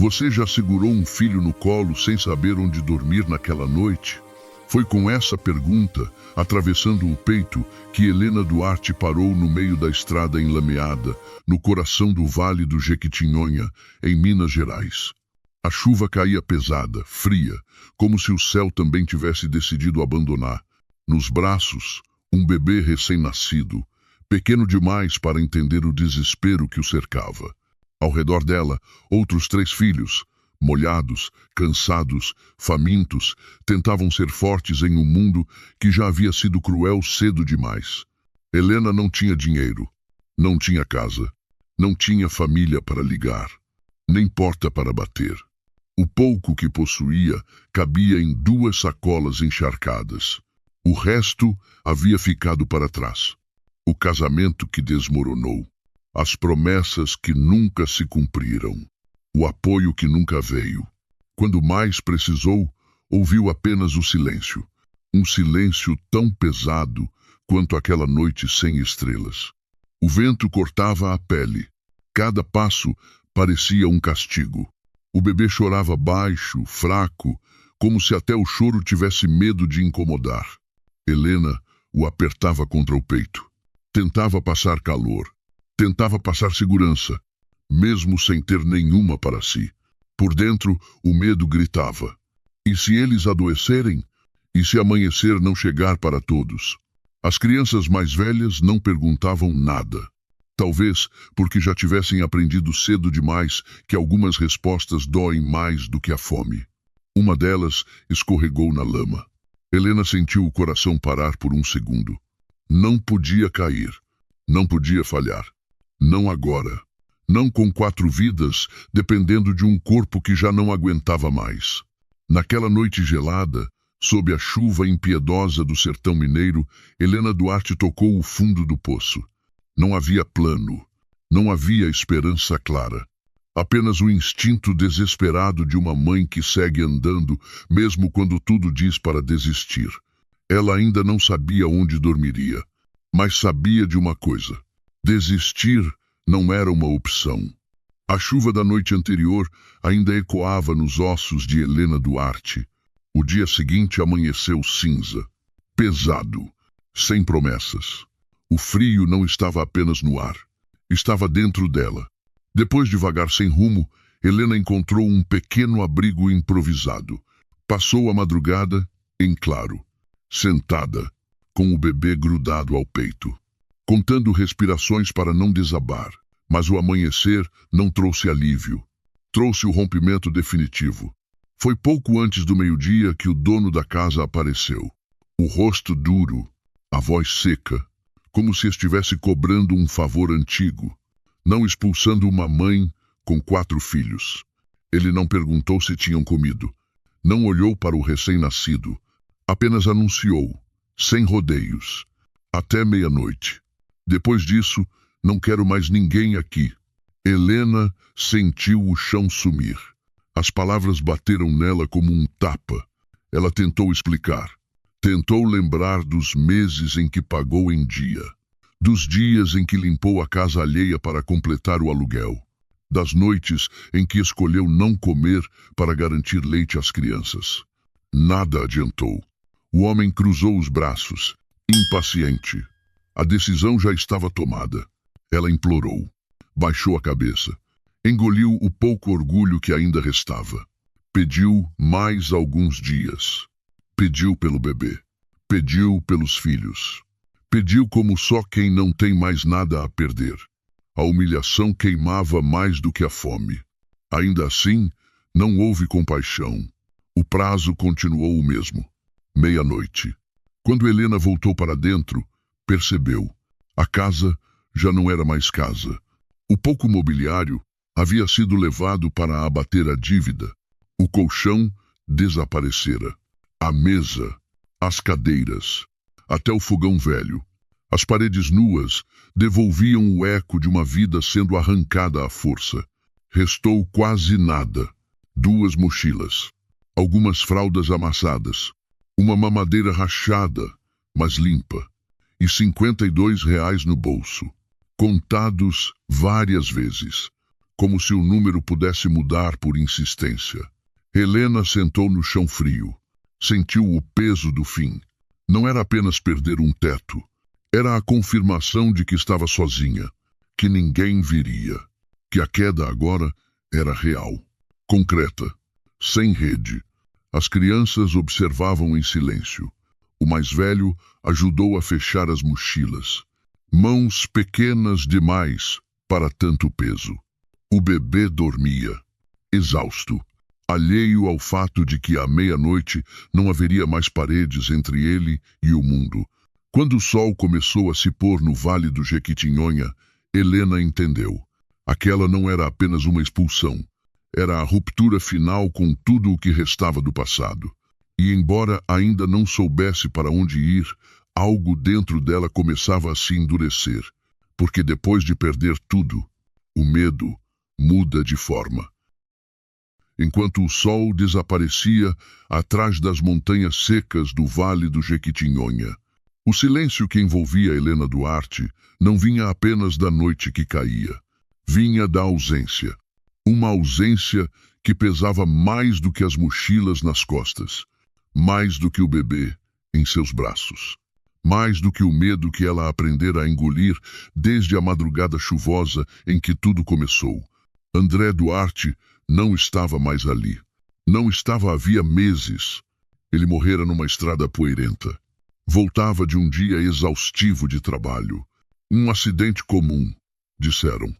Você já segurou um filho no colo sem saber onde dormir naquela noite? Foi com essa pergunta, atravessando o peito, que Helena Duarte parou no meio da estrada enlameada, no coração do Vale do Jequitinhonha, em Minas Gerais. A chuva caía pesada, fria, como se o céu também tivesse decidido abandonar. Nos braços, um bebê recém-nascido, pequeno demais para entender o desespero que o cercava. Ao redor dela, outros 3 filhos, molhados, cansados, famintos, tentavam ser fortes em um mundo que já havia sido cruel cedo demais. Helena não tinha dinheiro, não tinha casa, não tinha família para ligar, nem porta para bater. O pouco que possuía cabia em 2 sacolas encharcadas. O resto havia ficado para trás. O casamento que desmoronou, as promessas que nunca se cumpriram, o apoio que nunca veio. Quando mais precisou, ouviu apenas o silêncio. Um silêncio tão pesado quanto aquela noite sem estrelas. O vento cortava a pele. Cada passo parecia um castigo. O bebê chorava baixo, fraco, como se até o choro tivesse medo de incomodar. Helena o apertava contra o peito. Tentava passar calor. Tentava passar segurança, mesmo sem ter nenhuma para si. Por dentro, o medo gritava. E se eles adoecerem? E se amanhecer não chegar para todos? As crianças mais velhas não perguntavam nada. Talvez porque já tivessem aprendido cedo demais que algumas respostas doem mais do que a fome. Uma delas escorregou na lama. Helena sentiu o coração parar por um segundo. Não podia cair. Não podia falhar. Não agora. Não com 4 vidas, dependendo de um corpo que já não aguentava mais. Naquela noite gelada, sob a chuva impiedosa do sertão mineiro, Helena Duarte tocou o fundo do poço. Não havia plano. Não havia esperança clara. Apenas o instinto desesperado de uma mãe que segue andando, mesmo quando tudo diz para desistir. Ela ainda não sabia onde dormiria, mas sabia de uma coisa. Desistir não era uma opção. A chuva da noite anterior ainda ecoava nos ossos de Helena Duarte. O dia seguinte amanheceu cinza, pesado, sem promessas. O frio não estava apenas no ar, estava dentro dela. Depois de vagar sem rumo, Helena encontrou um pequeno abrigo improvisado. Passou a madrugada em claro, sentada, com o bebê grudado ao peito, contando respirações para não desabar. Mas o amanhecer não trouxe alívio. Trouxe o rompimento definitivo. Foi pouco antes do meio-dia que o dono da casa apareceu. O rosto duro, a voz seca, como se estivesse cobrando um favor antigo, não expulsando uma mãe com 4 filhos. Ele não perguntou se tinham comido. Não olhou para o recém-nascido. Apenas anunciou, sem rodeios, até meia-noite. Depois disso, não quero mais ninguém aqui. Helena sentiu o chão sumir. As palavras bateram nela como um tapa. Ela tentou explicar. Tentou lembrar dos meses em que pagou em dia. Dos dias em que limpou a casa alheia para completar o aluguel. Das noites em que escolheu não comer para garantir leite às crianças. Nada adiantou. O homem cruzou os braços, impaciente. A decisão já estava tomada. Ela implorou, baixou a cabeça, engoliu o pouco orgulho que ainda restava. Pediu mais alguns dias. Pediu pelo bebê. Pediu pelos filhos. Pediu como só quem não tem mais nada a perder. A humilhação queimava mais do que a fome. Ainda assim, não houve compaixão. O prazo continuou o mesmo. Meia-noite. Quando Helena voltou para dentro, percebeu. A casa já não era mais casa. O pouco mobiliário havia sido levado para abater a dívida. O colchão desaparecera. A mesa, as cadeiras, até o fogão velho. As paredes nuas devolviam o eco de uma vida sendo arrancada à força. Restou quase nada. 2 mochilas, algumas fraldas amassadas, uma mamadeira rachada, mas limpa, e R$ 52 no bolso. Contados várias vezes, como se o número pudesse mudar por insistência. Helena sentou no chão frio. Sentiu o peso do fim. Não era apenas perder um teto. Era a confirmação de que estava sozinha, que ninguém viria, que a queda agora era real, concreta, sem rede. As crianças observavam em silêncio. O mais velho ajudou a fechar as mochilas. Mãos pequenas demais para tanto peso. O bebê dormia, exausto, alheio ao fato de que à meia-noite não haveria mais paredes entre ele e o mundo. Quando o sol começou a se pôr no vale do Jequitinhonha, Helena entendeu. Aquela não era apenas uma expulsão. Era a ruptura final com tudo o que restava do passado. E embora ainda não soubesse para onde ir, algo dentro dela começava a se endurecer. Porque depois de perder tudo, o medo muda de forma. Enquanto o sol desaparecia atrás das montanhas secas do vale do Jequitinhonha, o silêncio que envolvia Helena Duarte não vinha apenas da noite que caía. Vinha da ausência. Uma ausência que pesava mais do que as mochilas nas costas, mais do que o bebê em seus braços, mais do que o medo que ela aprendera a engolir desde a madrugada chuvosa em que tudo começou. André Duarte não estava mais ali. Não estava havia meses. Ele morrera numa estrada poeirenta. Voltava de um dia exaustivo de trabalho. Um acidente comum, disseram.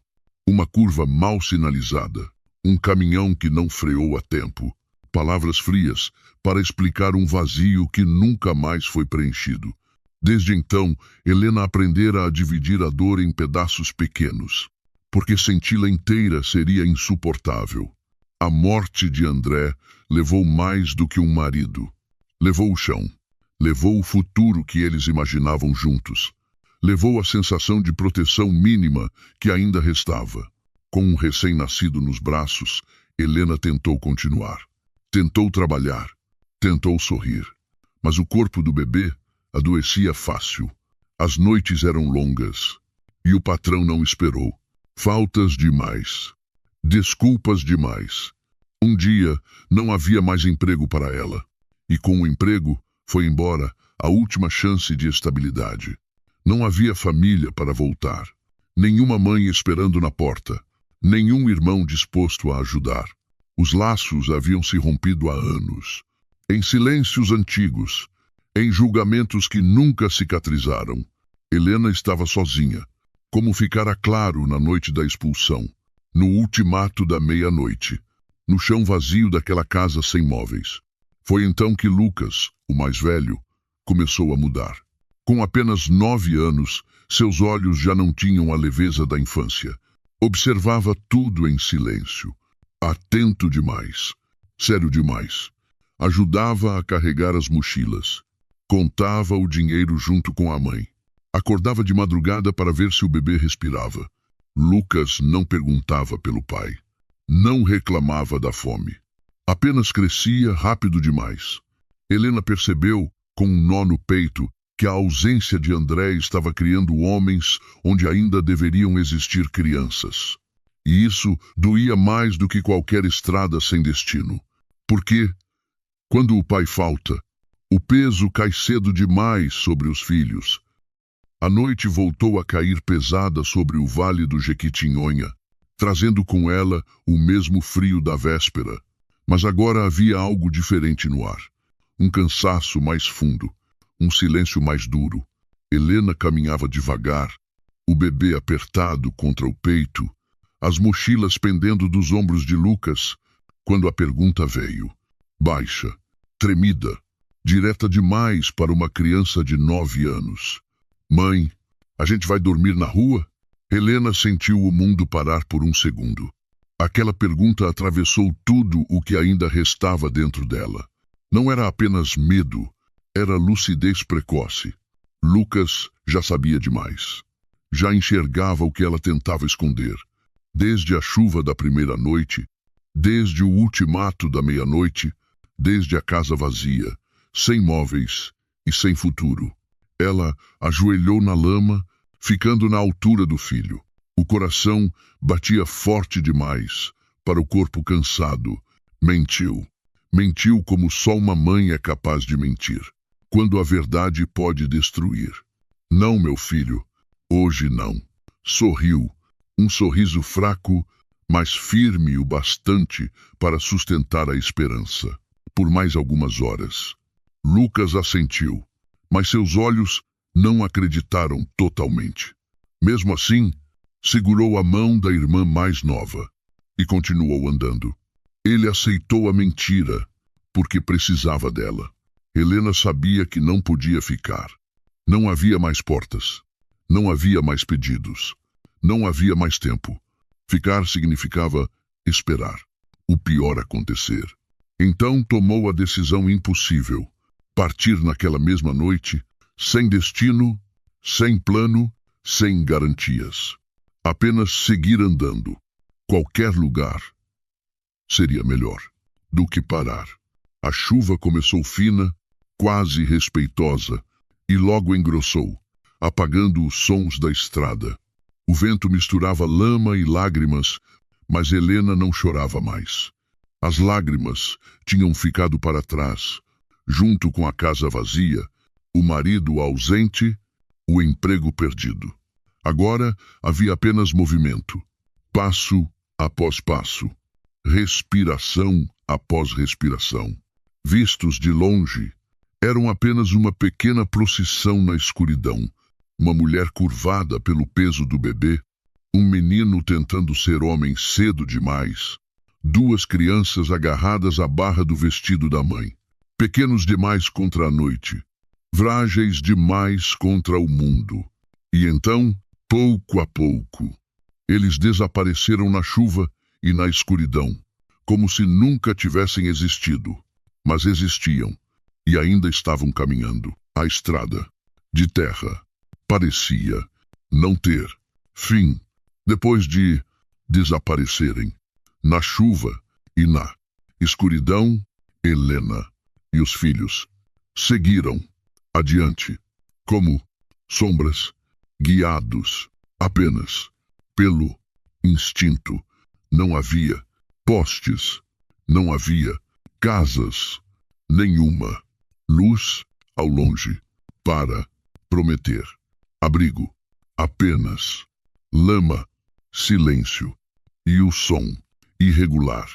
Uma curva mal sinalizada. Um caminhão que não freou a tempo. Palavras frias para explicar um vazio que nunca mais foi preenchido. Desde então, Helena aprendera a dividir a dor em pedaços pequenos, porque senti-la inteira seria insuportável. A morte de André levou mais do que um marido. Levou o chão. Levou o futuro que eles imaginavam juntos. Levou a sensação de proteção mínima que ainda restava. Com um recém-nascido nos braços, Helena tentou continuar. Tentou trabalhar. Tentou sorrir. Mas o corpo do bebê adoecia fácil. As noites eram longas. E o patrão não esperou. Faltas demais. Desculpas demais. Um dia, não havia mais emprego para ela. E com o emprego, foi embora a última chance de estabilidade. Não havia família para voltar. Nenhuma mãe esperando na porta. Nenhum irmão disposto a ajudar. Os laços haviam se rompido há anos. Em silêncios antigos. Em julgamentos que nunca cicatrizaram. Helena estava sozinha. Como ficara claro na noite da expulsão. No ultimato da meia-noite. No chão vazio daquela casa sem móveis. Foi então que Lucas, o mais velho, começou a mudar. Com apenas 9 anos, seus olhos já não tinham a leveza da infância. Observava tudo em silêncio. Atento demais. Sério demais. Ajudava a carregar as mochilas. Contava o dinheiro junto com a mãe. Acordava de madrugada para ver se o bebê respirava. Lucas não perguntava pelo pai. Não reclamava da fome. Apenas crescia rápido demais. Helena percebeu, com um nó no peito, que a ausência de André estava criando homens onde ainda deveriam existir crianças. E isso doía mais do que qualquer estrada sem destino. Porque, quando o pai falta, o peso cai cedo demais sobre os filhos. A noite voltou a cair pesada sobre o vale do Jequitinhonha, trazendo com ela o mesmo frio da véspera. Mas agora havia algo diferente no ar. Um cansaço mais fundo, um silêncio mais duro. Helena caminhava devagar, o bebê apertado contra o peito, as mochilas pendendo dos ombros de Lucas, quando a pergunta veio. Baixa, tremida, direta demais para uma criança de 9 anos. Mãe, a gente vai dormir na rua? Helena sentiu o mundo parar por um segundo. Aquela pergunta atravessou tudo o que ainda restava dentro dela. Não era apenas medo, era lucidez precoce. Lucas já sabia demais. Já enxergava o que ela tentava esconder. Desde a chuva da primeira noite, desde o ultimato da meia-noite, desde a casa vazia, sem móveis e sem futuro. Ela ajoelhou na lama, ficando na altura do filho. O coração batia forte demais para o corpo cansado. Mentiu. Mentiu como só uma mãe é capaz de mentir, quando a verdade pode destruir. Não, meu filho, hoje não. Sorriu, um sorriso fraco, mas firme o bastante para sustentar a esperança. Por mais algumas horas. Lucas assentiu, mas seus olhos não acreditaram totalmente. Mesmo assim, segurou a mão da irmã mais nova e continuou andando. Ele aceitou a mentira, porque precisava dela. Helena sabia que não podia ficar. Não havia mais portas. Não havia mais pedidos. Não havia mais tempo. Ficar significava esperar o pior acontecer. Então tomou a decisão impossível. Partir naquela mesma noite, sem destino, sem plano, sem garantias. Apenas seguir andando. Qualquer lugar seria melhor do que parar. A chuva começou fina, quase respeitosa, e logo engrossou, apagando os sons da estrada. O vento misturava lama e lágrimas, mas Helena não chorava mais. As lágrimas tinham ficado para trás, junto com a casa vazia, o marido ausente, o emprego perdido. Agora havia apenas movimento, passo após passo, respiração após respiração. Vistos de longe, eram apenas uma pequena procissão na escuridão, uma mulher curvada pelo peso do bebê, um menino tentando ser homem cedo demais, duas crianças agarradas à barra do vestido da mãe, pequenos demais contra a noite, frágeis demais contra o mundo. E então, pouco a pouco, eles desapareceram na chuva e na escuridão, como se nunca tivessem existido. Mas existiam, e ainda estavam caminhando. A estrada, de terra, parecia não ter fim, depois de desaparecerem. Na chuva e na escuridão, Helena e os filhos seguiram adiante, como sombras, guiados apenas pelo instinto. Não havia postes, não havia casas, nenhuma luz ao longe para prometer abrigo, apenas lama, silêncio e o som irregular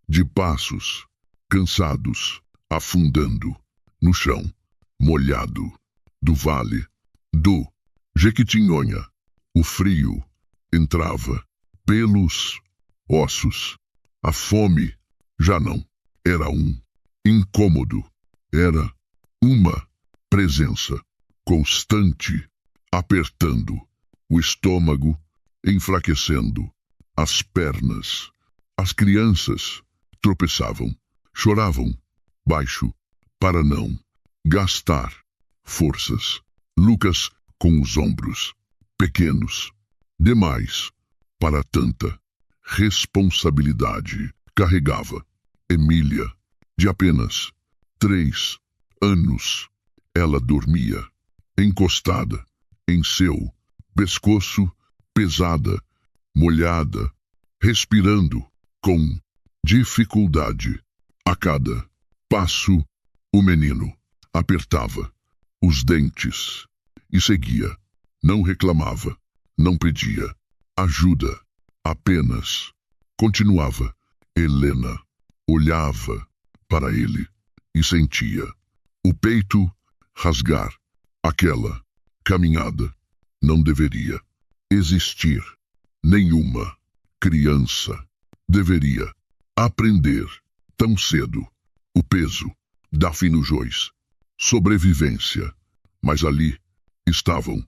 de passos cansados afundando no chão molhado do vale do Jequitinhonha. O frio entrava pelos ossos. A fome já não era um incômodo, era uma presença constante, apertando o estômago, enfraquecendo as pernas. As crianças tropeçavam, choravam baixo para não gastar forças. Lucas, com os ombros pequenos demais para tanta responsabilidade, carregava Emília, de apenas 3 anos. Ela dormia, encostada em seu pescoço, pesada, molhada, respirando com dificuldade. A cada passo, o menino apertava os dentes e seguia. Não reclamava, não pedia ajuda, apenas continuava. Helena olhava para ele e sentia o peito rasgar. Aquela caminhada não deveria existir. Nenhuma criança deveria aprender tão cedo o peso da finujões. Sobrevivência. Mas ali estavam,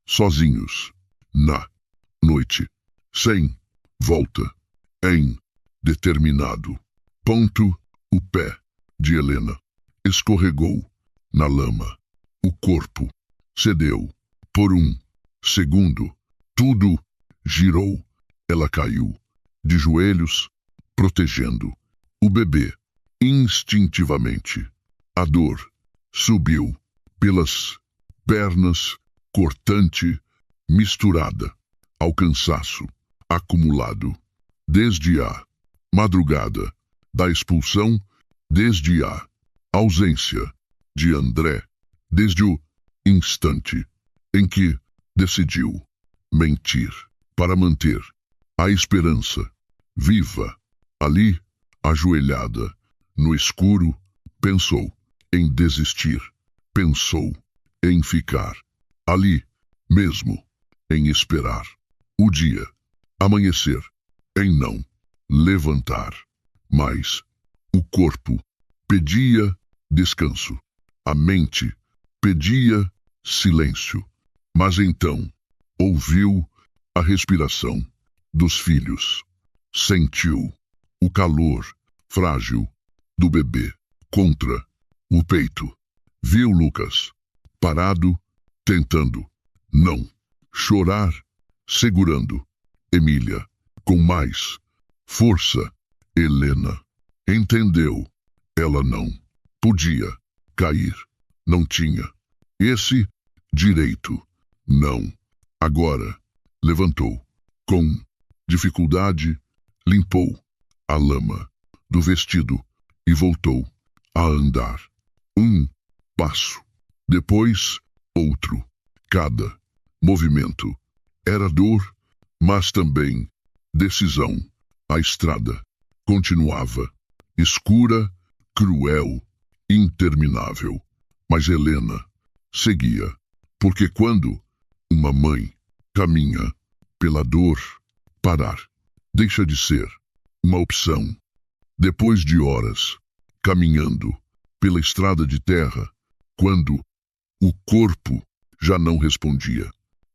sozinhos, na noite, sem volta, em determinado ponto, o pé de Helena escorregou na lama. O corpo cedeu. Por um segundo, tudo girou. Ela caiu, de joelhos, protegendo o bebê. Instintivamente, a dor subiu pelas pernas, cortante, misturada ao cansaço acumulado desde a madrugada da expulsão, desde a ausência de André, desde o instante em que decidiu mentir para manter a esperança viva. Ali, ajoelhada no escuro, pensou em desistir, pensou em ficar ali mesmo, em esperar o dia amanhecer, em não levantar. Mas o corpo pedia descanso, a mente pedia silêncio. Mas então ouviu a respiração dos filhos, sentiu o calor frágil do bebê contra o peito. Viu Lucas parado, tentando não chorar, segurando Emília com mais força. Helena entendeu. Ela não podia cair. Não tinha esse direito. Não. Agora levantou. Com dificuldade, limpou a lama do vestido e voltou a andar. Um passo, depois outro. Cada movimento era dor, mas também decisão. A estrada continuava escura, cruel, interminável. Mas Helena seguia, porque quando uma mãe caminha pela dor, parar deixa de ser uma opção. Depois de horas caminhando pela estrada de terra, quando o corpo já não respondia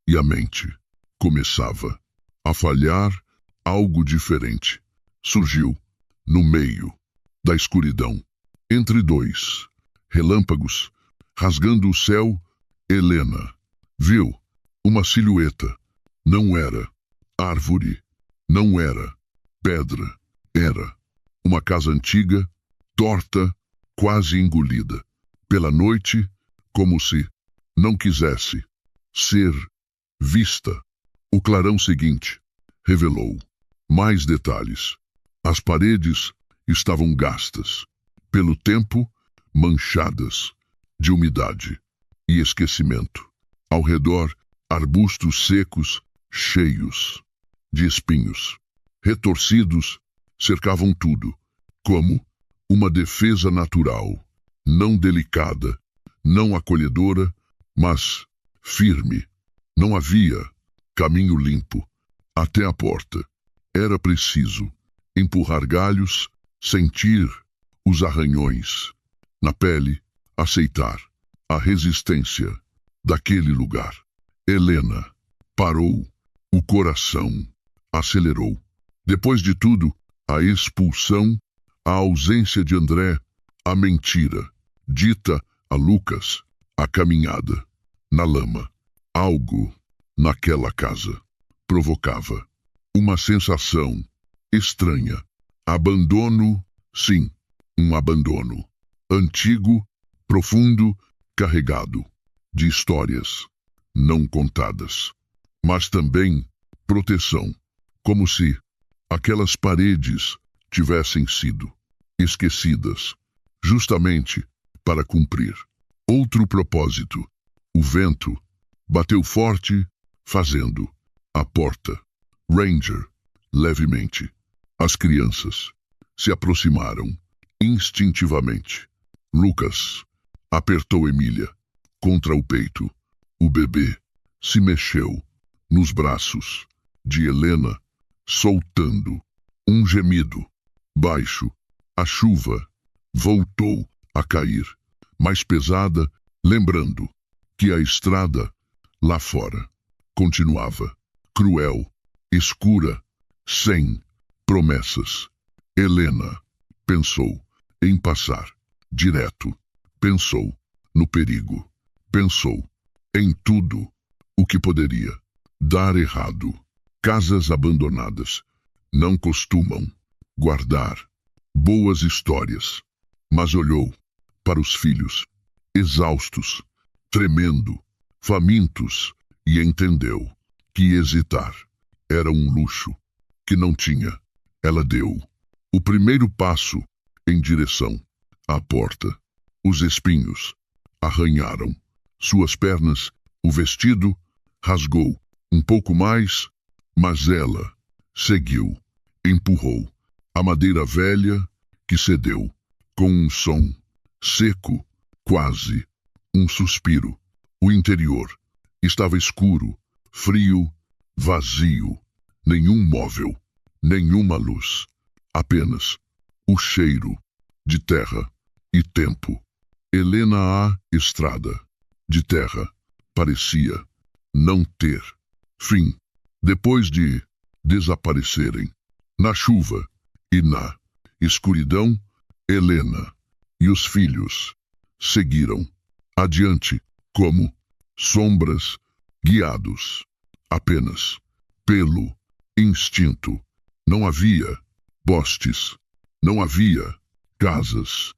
e a mente começava a falhar, algo diferente surgiu no meio da escuridão, entre dois relâmpagos rasgando o céu. Helena viu uma silhueta. Não era árvore, não era pedra, era uma casa antiga, torta, quase engolida pela noite, como se não quisesse ser vista. O clarão seguinte revelou mais detalhes. As paredes estavam gastas pelo tempo, manchadas de umidade e esquecimento. Ao redor, arbustos secos, cheios de espinhos retorcidos, cercavam tudo, como uma defesa natural, não delicada, não acolhedora, mas firme. Não havia caminho limpo até a porta. Era preciso empurrar galhos, sentir os arranhões na pele, aceitar a resistência daquele lugar. Helena parou, o coração acelerou. Depois de tudo, a expulsão, a ausência de André, a mentira dita a Lucas, a caminhada na lama. Algo naquela casa provocava uma sensação estranha. Abandono, sim, um abandono. Antigo, profundo, carregado de histórias não contadas. Mas também proteção, como se aquelas paredes tivessem sido esquecidas, justamente para cumprir outro propósito. O vento bateu forte, fazendo a porta ranger levemente. As crianças se aproximaram instintivamente. Lucas apertou Emília contra o peito. O bebê se mexeu nos braços de Helena, soltando um gemido baixo. A chuva voltou a cair, mais pesada, lembrando que a estrada lá fora continuava cruel, escura, sem promessas. Helena pensou em passar direto, pensou no perigo, pensou em tudo o que poderia dar errado. Casas abandonadas não costumam guardar boas histórias, mas olhou para os filhos, exaustos, tremendo, famintos, e entendeu que hesitar Era um luxo que não tinha. Ela deu o primeiro passo em direção à porta. Os espinhos arranharam suas pernas. O vestido rasgou um pouco mais, mas ela seguiu, empurrou a madeira velha que cedeu com um som seco, quase um suspiro. O interior estava escuro, frio, vazio. Nenhum móvel, nenhuma luz. Apenas o cheiro de terra e tempo. Helena à estrada de terra parecia não ter fim. Depois de desaparecerem na chuva e na escuridão, Helena e os filhos seguiram adiante como sombras, guiados apenas pelo instinto. Não havia postes, não havia casas,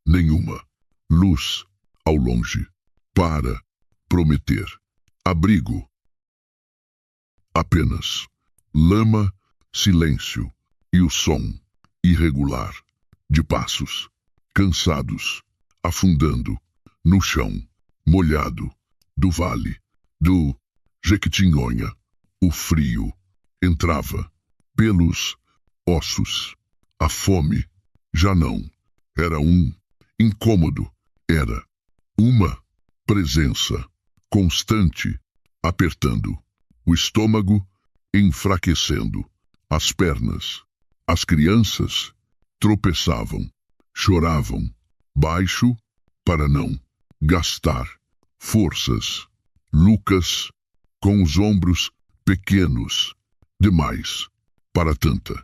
nenhuma luz ao longe para prometer abrigo. Apenas lama, silêncio e o som irregular de passos cansados afundando no chão molhado do vale do Jequitinhonha. O frio entrava pelos ossos. A fome já não era um incômodo, era uma presença constante, apertando o estômago, enfraquecendo as pernas. As crianças tropeçavam, choravam baixo para não gastar forças. Lucas, com os ombros pequenos demais para tanta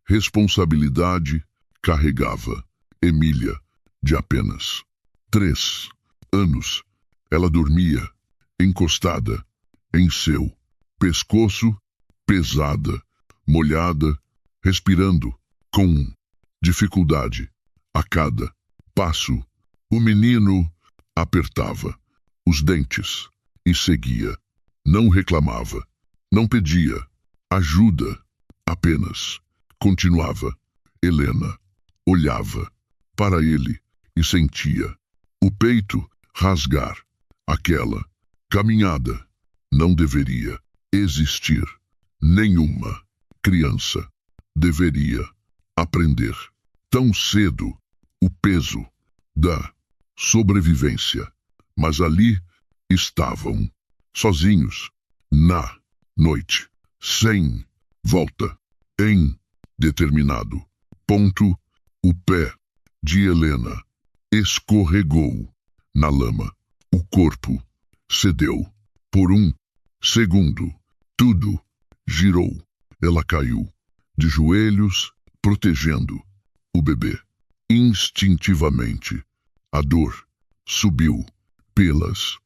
responsabilidade, carregava Emília, de apenas 3 anos. Ela dormia encostada em seu pescoço, pesada, molhada, respirando com dificuldade. A cada passo, o menino apertava os dentes e seguia. Não reclamava, não pedia ajuda, apenas continuava. Helena olhava para ele e sentia o peito rasgar. Aquela caminhada não deveria existir. Nenhuma criança deveria aprender tão cedo o peso da sobrevivência. Mas ali estavam, sozinhos, na noite, sem volta. Em determinado ponto, o pé de Helena escorregou na lama. O corpo cedeu. Por um segundo, tudo girou. Ela caiu de joelhos, protegendo o bebê. Instintivamente, a dor subiu pelas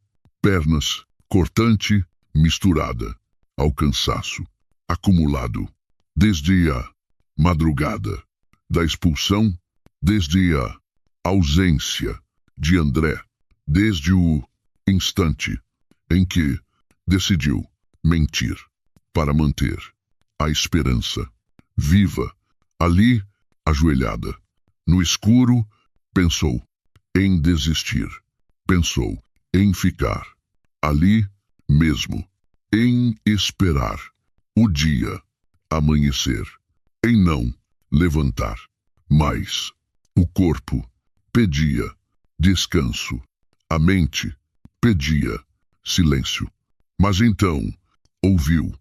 pernas, cortante, misturada ao cansaço acumulado desde a madrugada da expulsão, desde a ausência de André, desde o instante em que decidiu mentir para manter a esperança viva. Ali, ajoelhada no escuro, pensou em desistir, pensou em ficar ali mesmo, em esperar o dia amanhecer, em não levantar. Mas o corpo pedia descanso, a mente pedia silêncio. Mas então ouviu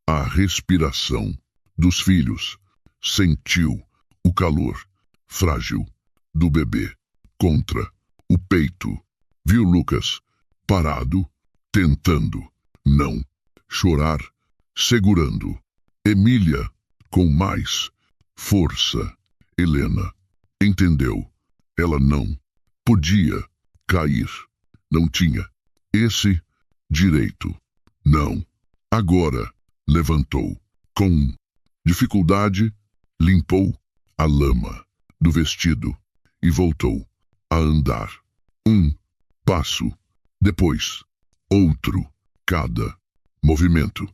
a respiração dos filhos, sentiu o calor frágil do bebê contra o peito. Viu Lucas parado, tentando não chorar, segurando Emília com mais força. Helena entendeu. Ela não podia cair. Não tinha esse direito. Não. Agora levantou com dificuldade, limpou a lama do vestido e voltou a andar. Um passo, depois outro. Cada movimento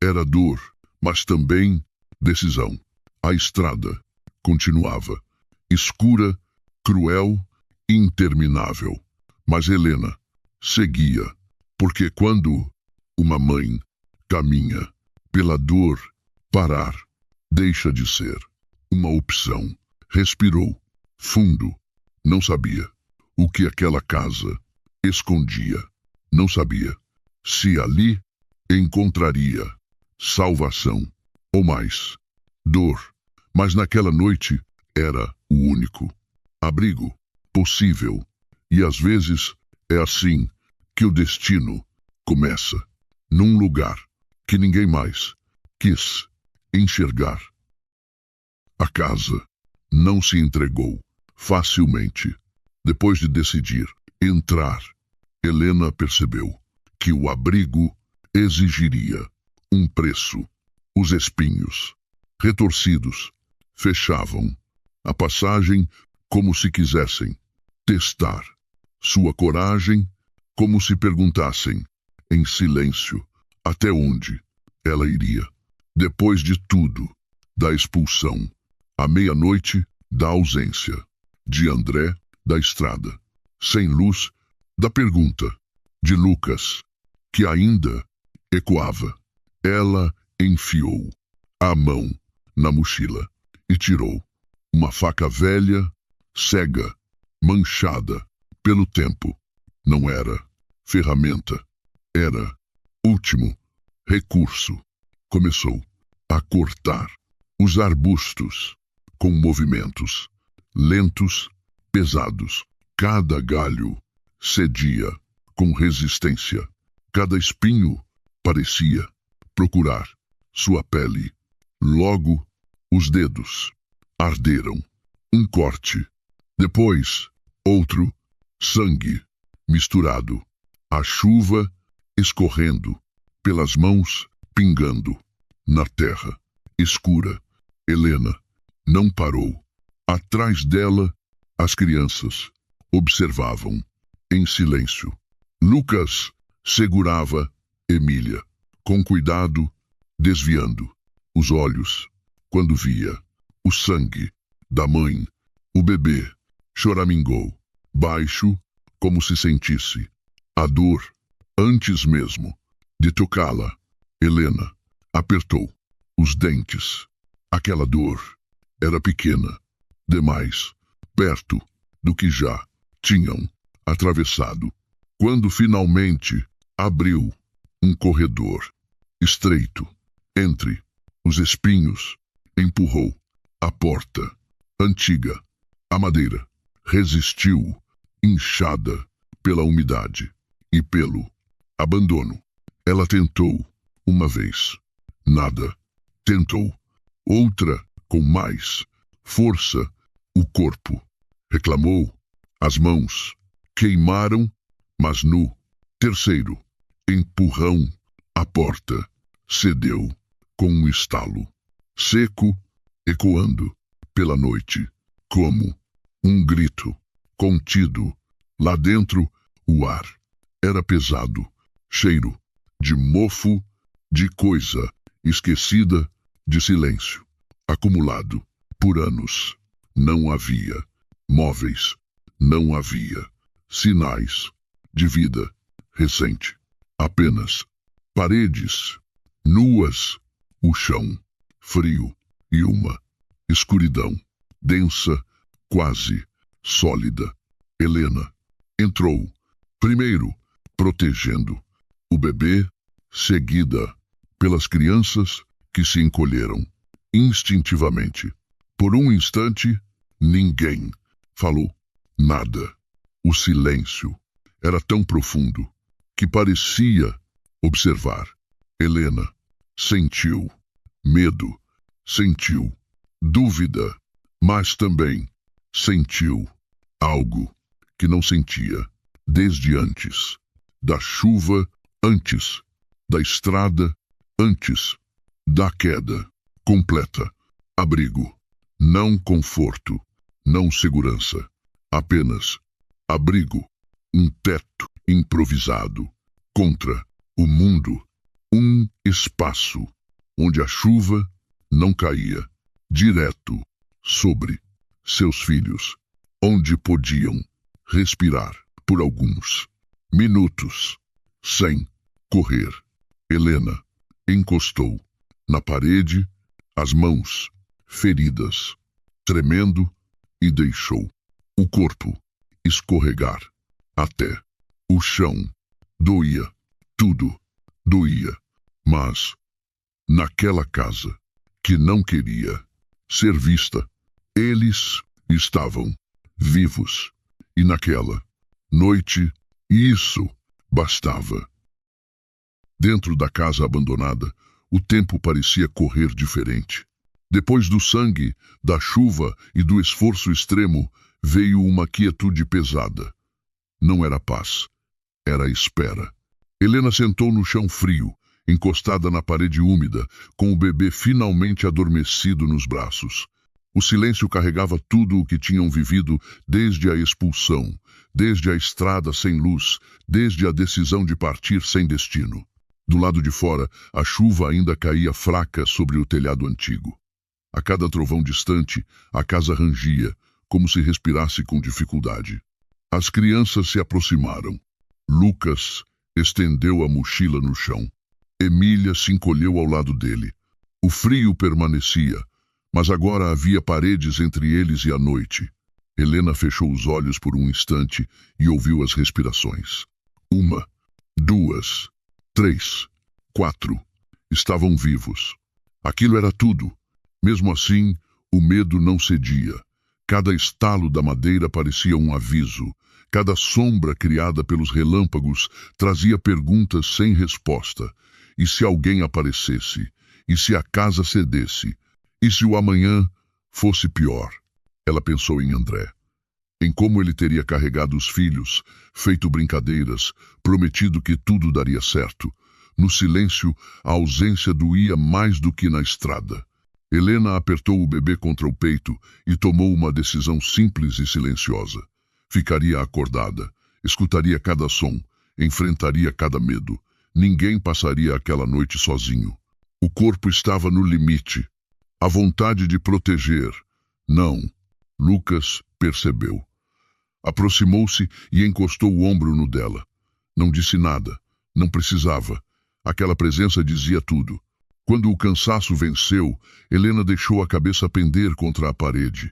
era dor mas também decisão. A estrada continuava, escura, cruel, interminável. Mas Helena seguia, porque quando uma mãe caminha pela dor, parar deixa de ser uma opção. Respirou fundo. Não sabia o que aquela casa escondia. Não sabia se ali encontraria salvação ou mais dor. Mas naquela noite era o único abrigo possível. E às vezes é assim que o destino começa, num lugar que ninguém mais quis enxergar. A casa não se entregou facilmente. Depois de decidir entrar, Helena percebeu que o abrigo exigiria um preço. Os espinhos, retorcidos, fechavam a passagem como se quisessem testar sua coragem, como se perguntassem, em silêncio, até onde ela iria. Depois de tudo, da expulsão, à meia-noite, da ausência, de André, da estrada, sem luz, da pergunta, de Lucas, que ainda ecoava, ela enfiou a mão na mochila e tirou uma faca velha, cega, manchada pelo tempo. Não era ferramenta, era último recurso. Começou a cortar os arbustos com movimentos lentos, pesados. Cada galho cedia com resistência. Cada espinho parecia procurar sua pele. Logo, os dedos arderam. Um corte. Depois, outro. Sangue misturado. A chuva escorrendo pelas mãos, pingando na terra escura. Helena não parou. Atrás dela, as crianças observavam em silêncio. Lucas segurava Emília, com cuidado, desviando os olhos quando via o sangue da mãe. O bebê choramingou, baixo, como se sentisse a dor antes mesmo de tocá-la. Helena apertou os dentes. Aquela dor era pequena demais, perto do que já tinham atravessado. Quando finalmente abriu um corredor estreito entre os espinhos, empurrou a porta antiga. A madeira resistiu, inchada pela umidade e pelo abandono. Ela tentou uma vez. Nada. Tentou outra com mais força. O corpo reclamou. As mãos queimaram, mas no terceiro empurrão a porta cedeu com um estalo seco, ecoando pela noite como um grito contido. Lá dentro, o ar era pesado, cheiro de mofo, de coisa esquecida, de silêncio acumulado por anos. Não havia móveis, não havia sinais de vida recente. Apenas paredes nuas, o chão frio e uma escuridão densa, quase sólida. Helena entrou, primeiro protegendo o bebê, seguida pelas crianças que se encolheram instintivamente. Por um instante, ninguém falou nada. O silêncio era tão profundo que parecia observar. Helena sentiu medo, sentiu dúvida, mas também sentiu algo que não sentia desde antes da chuva, antes da estrada, antes da queda completa. Abrigo, não conforto, não segurança, apenas abrigo, um teto improvisado contra o mundo, um espaço onde a chuva não caía direto sobre seus filhos, onde podiam respirar por alguns minutos sem correr. Helena encostou na parede, as mãos feridas, tremendo, e deixou o corpo escorregar até o chão. Doía, tudo doía, mas naquela casa que não queria ser vista, eles estavam vivos, e naquela noite isso bastava. Dentro da casa abandonada, o tempo parecia correr diferente. Depois do sangue, da chuva e do esforço extremo, veio uma quietude pesada. Não era paz, era espera. Helena sentou no chão frio, encostada na parede úmida, com o bebê finalmente adormecido nos braços. O silêncio carregava tudo o que tinham vivido desde a expulsão, desde a estrada sem luz, desde a decisão de partir sem destino. Do lado de fora, a chuva ainda caía fraca sobre o telhado antigo. A cada trovão distante, a casa rangia, como se respirasse com dificuldade. As crianças se aproximaram. Lucas estendeu a mochila no chão. Emília se encolheu ao lado dele. O frio permanecia, mas agora havia paredes entre eles e a noite. Helena fechou os olhos por um instante e ouviu as respirações. 1, 2, 3, 4. Estavam vivos. Aquilo era tudo. Mesmo assim, o medo não cedia. Cada estalo da madeira parecia um aviso. Cada sombra criada pelos relâmpagos trazia perguntas sem resposta. E se alguém aparecesse? E se a casa cedesse? E se o amanhã fosse pior? Ela pensou em André. Em como ele teria carregado os filhos, feito brincadeiras, prometido que tudo daria certo. No silêncio, a ausência doía mais do que na estrada. Helena apertou o bebê contra o peito e tomou uma decisão simples e silenciosa. Ficaria acordada, escutaria cada som, enfrentaria cada medo. Ninguém passaria aquela noite sozinho. O corpo estava no limite. A vontade de proteger. Não. Lucas percebeu. Aproximou-se e encostou o ombro no dela. Não disse nada. Não precisava. Aquela presença dizia tudo. Quando o cansaço venceu, Helena deixou a cabeça pender contra a parede.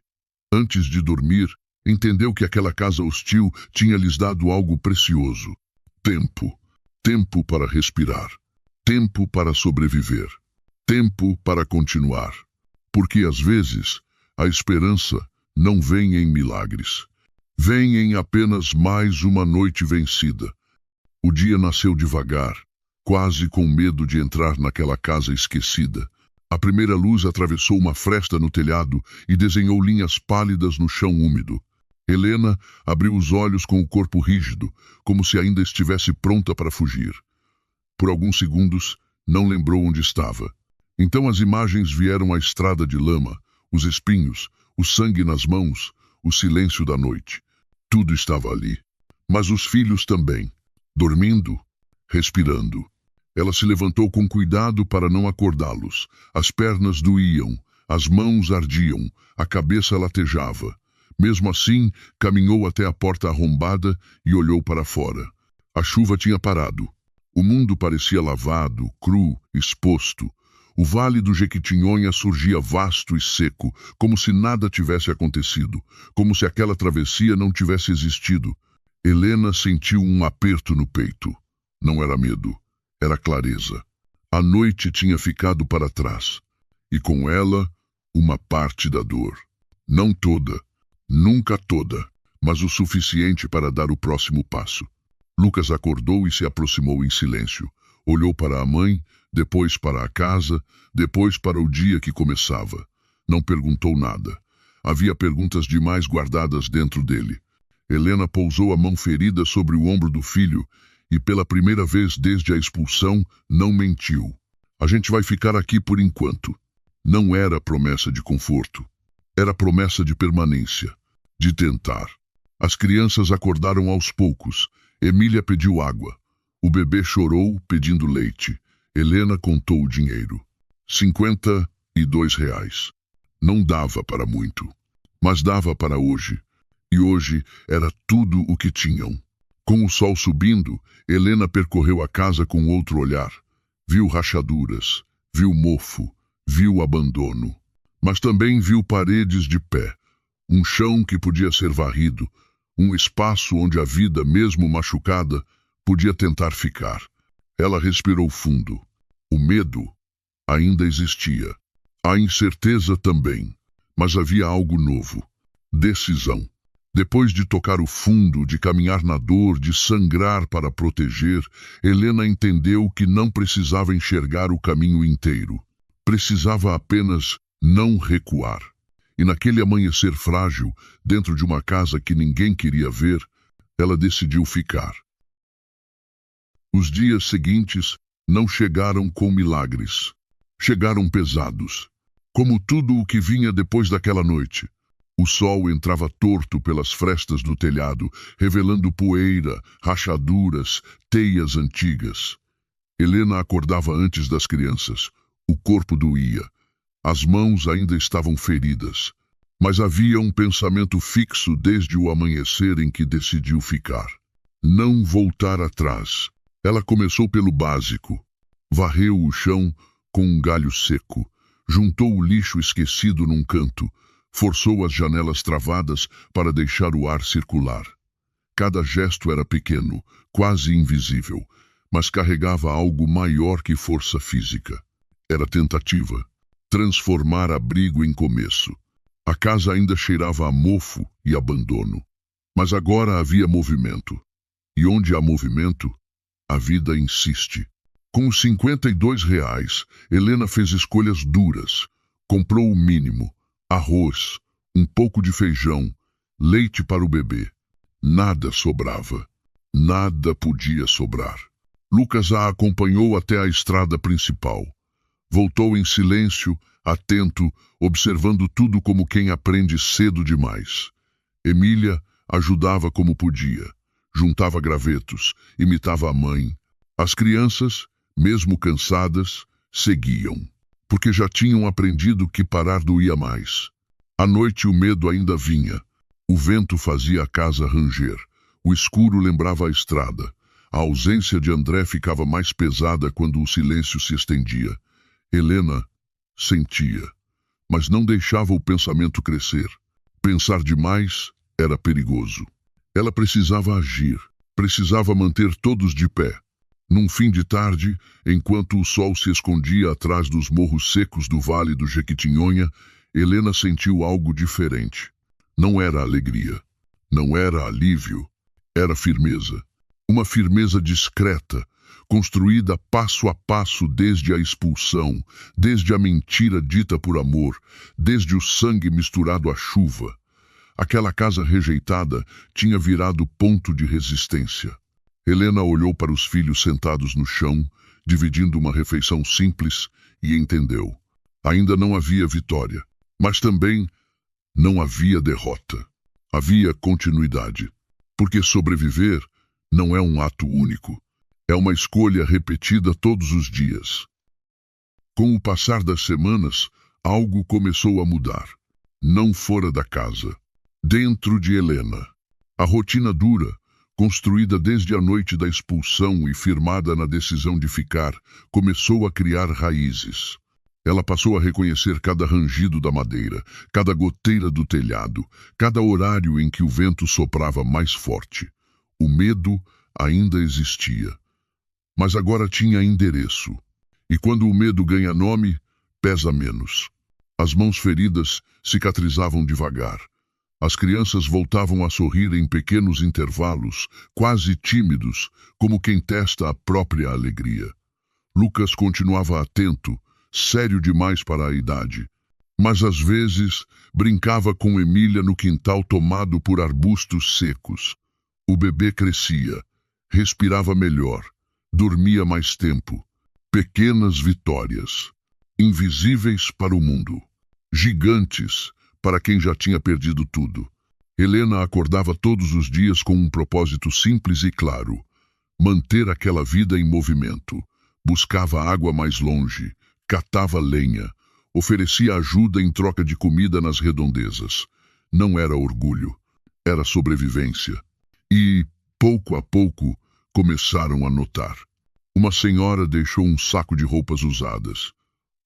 Antes de dormir, entendeu que aquela casa hostil tinha lhes dado algo precioso. Tempo. Tempo para respirar. Tempo para sobreviver. Tempo para continuar. Porque às vezes, a esperança não vem em milagres. Vem em apenas mais uma noite vencida. O dia nasceu devagar, quase com medo de entrar naquela casa esquecida. A primeira luz atravessou uma fresta no telhado e desenhou linhas pálidas no chão úmido. Helena abriu os olhos com o corpo rígido, como se ainda estivesse pronta para fugir. Por alguns segundos, não lembrou onde estava. Então as imagens vieram à estrada de lama, os espinhos, o sangue nas mãos, o silêncio da noite. Tudo estava ali. Mas os filhos também, dormindo, respirando. Ela se levantou com cuidado para não acordá-los. As pernas doíam, as mãos ardiam, a cabeça latejava. Mesmo assim, caminhou até a porta arrombada e olhou para fora. A chuva tinha parado. O mundo parecia lavado, cru, exposto. O vale do Jequitinhonha surgia vasto e seco, como se nada tivesse acontecido, como se aquela travessia não tivesse existido. Helena sentiu um aperto no peito. Não era medo, era clareza. A noite tinha ficado para trás, e com ela, uma parte da dor. Não toda, nunca toda, mas o suficiente para dar o próximo passo. Lucas acordou e se aproximou em silêncio. Olhou para a mãe, depois para a casa, depois para o dia que começava. Não perguntou nada. Havia perguntas demais guardadas dentro dele. Helena pousou a mão ferida sobre o ombro do filho e, pela primeira vez desde a expulsão, não mentiu. A gente vai ficar aqui por enquanto. Não era promessa de conforto. Era promessa de permanência, de tentar. As crianças acordaram aos poucos. Emília pediu água. O bebê chorou, pedindo leite. Helena contou o dinheiro. R$ 52. Não dava para muito, mas dava para hoje. E hoje era tudo o que tinham. Com o sol subindo, Helena percorreu a casa com outro olhar. Viu rachaduras, viu mofo, viu abandono. Mas também viu paredes de pé, um chão que podia ser varrido, um espaço onde a vida, mesmo machucada, podia tentar ficar. Ela respirou fundo. O medo ainda existia. A incerteza também. Mas havia algo novo. Decisão. Depois de tocar o fundo, de caminhar na dor, de sangrar para proteger, Helena entendeu que não precisava enxergar o caminho inteiro. Precisava apenas não recuar. E naquele amanhecer frágil, dentro de uma casa que ninguém queria ver, ela decidiu ficar. Os dias seguintes não chegaram com milagres. Chegaram pesados. Como tudo o que vinha depois daquela noite. O sol entrava torto pelas frestas do telhado, revelando poeira, rachaduras, teias antigas. Helena acordava antes das crianças. O corpo doía. As mãos ainda estavam feridas. Mas havia um pensamento fixo desde o amanhecer em que decidiu ficar. Não voltar atrás. Ela começou pelo básico. Varreu o chão com um galho seco. Juntou o lixo esquecido num canto. Forçou as janelas travadas para deixar o ar circular. Cada gesto era pequeno, quase invisível, mas carregava algo maior que força física. Era tentativa. Transformar abrigo em começo. A casa ainda cheirava a mofo e abandono. Mas agora havia movimento. E onde há movimento, a vida insiste. Com os R$ 52, Helena fez escolhas duras. Comprou o mínimo. Arroz, um pouco de feijão, leite para o bebê. Nada sobrava. Nada podia sobrar. Lucas a acompanhou até a estrada principal. Voltou em silêncio, atento, observando tudo como quem aprende cedo demais. Emília ajudava como podia. Juntava gravetos, imitava a mãe. As crianças, mesmo cansadas, seguiam. Porque já tinham aprendido que parar doía mais. À noite o medo ainda vinha. O vento fazia a casa ranger. O escuro lembrava a estrada. A ausência de André ficava mais pesada quando o silêncio se estendia. Helena sentia, mas não deixava o pensamento crescer. Pensar demais era perigoso. Ela precisava agir, precisava manter todos de pé. Num fim de tarde, enquanto o sol se escondia atrás dos morros secos do Vale do Jequitinhonha, Helena sentiu algo diferente. Não era alegria, não era alívio, era firmeza. Uma firmeza discreta, construída passo a passo desde a expulsão, desde a mentira dita por amor, desde o sangue misturado à chuva. Aquela casa rejeitada tinha virado ponto de resistência. Helena olhou para os filhos sentados no chão, dividindo uma refeição simples, e entendeu. Ainda não havia vitória, mas também não havia derrota. Havia continuidade. Porque sobreviver não é um ato único. É uma escolha repetida todos os dias. Com o passar das semanas, algo começou a mudar. Não fora da casa. Dentro de Helena. A rotina dura, construída desde a noite da expulsão e firmada na decisão de ficar, começou a criar raízes. Ela passou a reconhecer cada rangido da madeira, cada goteira do telhado, cada horário em que o vento soprava mais forte. O medo ainda existia, mas agora tinha endereço. E quando o medo ganha nome, pesa menos. As mãos feridas cicatrizavam devagar. As crianças voltavam a sorrir em pequenos intervalos, quase tímidos, como quem testa a própria alegria. Lucas continuava atento, sério demais para a idade, mas às vezes brincava com Emília no quintal tomado por arbustos secos. O bebê crescia, respirava melhor, dormia mais tempo. Pequenas vitórias, invisíveis para o mundo, gigantes para quem já tinha perdido tudo. Helena acordava todos os dias com um propósito simples e claro: manter aquela vida em movimento. Buscava água mais longe, catava lenha, oferecia ajuda em troca de comida nas redondezas. Não era orgulho, era sobrevivência. E, pouco a pouco, começaram a notar. Uma senhora deixou um saco de roupas usadas.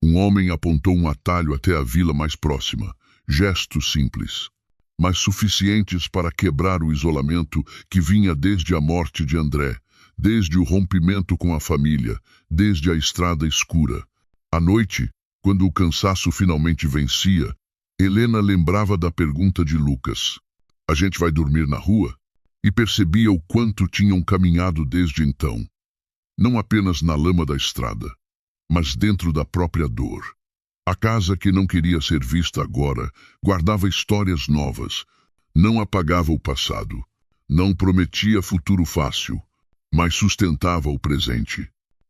Um homem apontou um atalho até a vila mais próxima. Gestos simples, mas suficientes para quebrar o isolamento que vinha desde a morte de André, desde o rompimento com a família, desde a estrada escura. À noite, quando o cansaço finalmente vencia, Helena lembrava da pergunta de Lucas: "A gente vai dormir na rua?" E percebia o quanto tinham caminhado desde então. Não apenas na lama da estrada, mas dentro da própria dor. A casa que não queria ser vista agora guardava histórias novas. Não apagava o passado. Não prometia futuro fácil, mas sustentava o presente.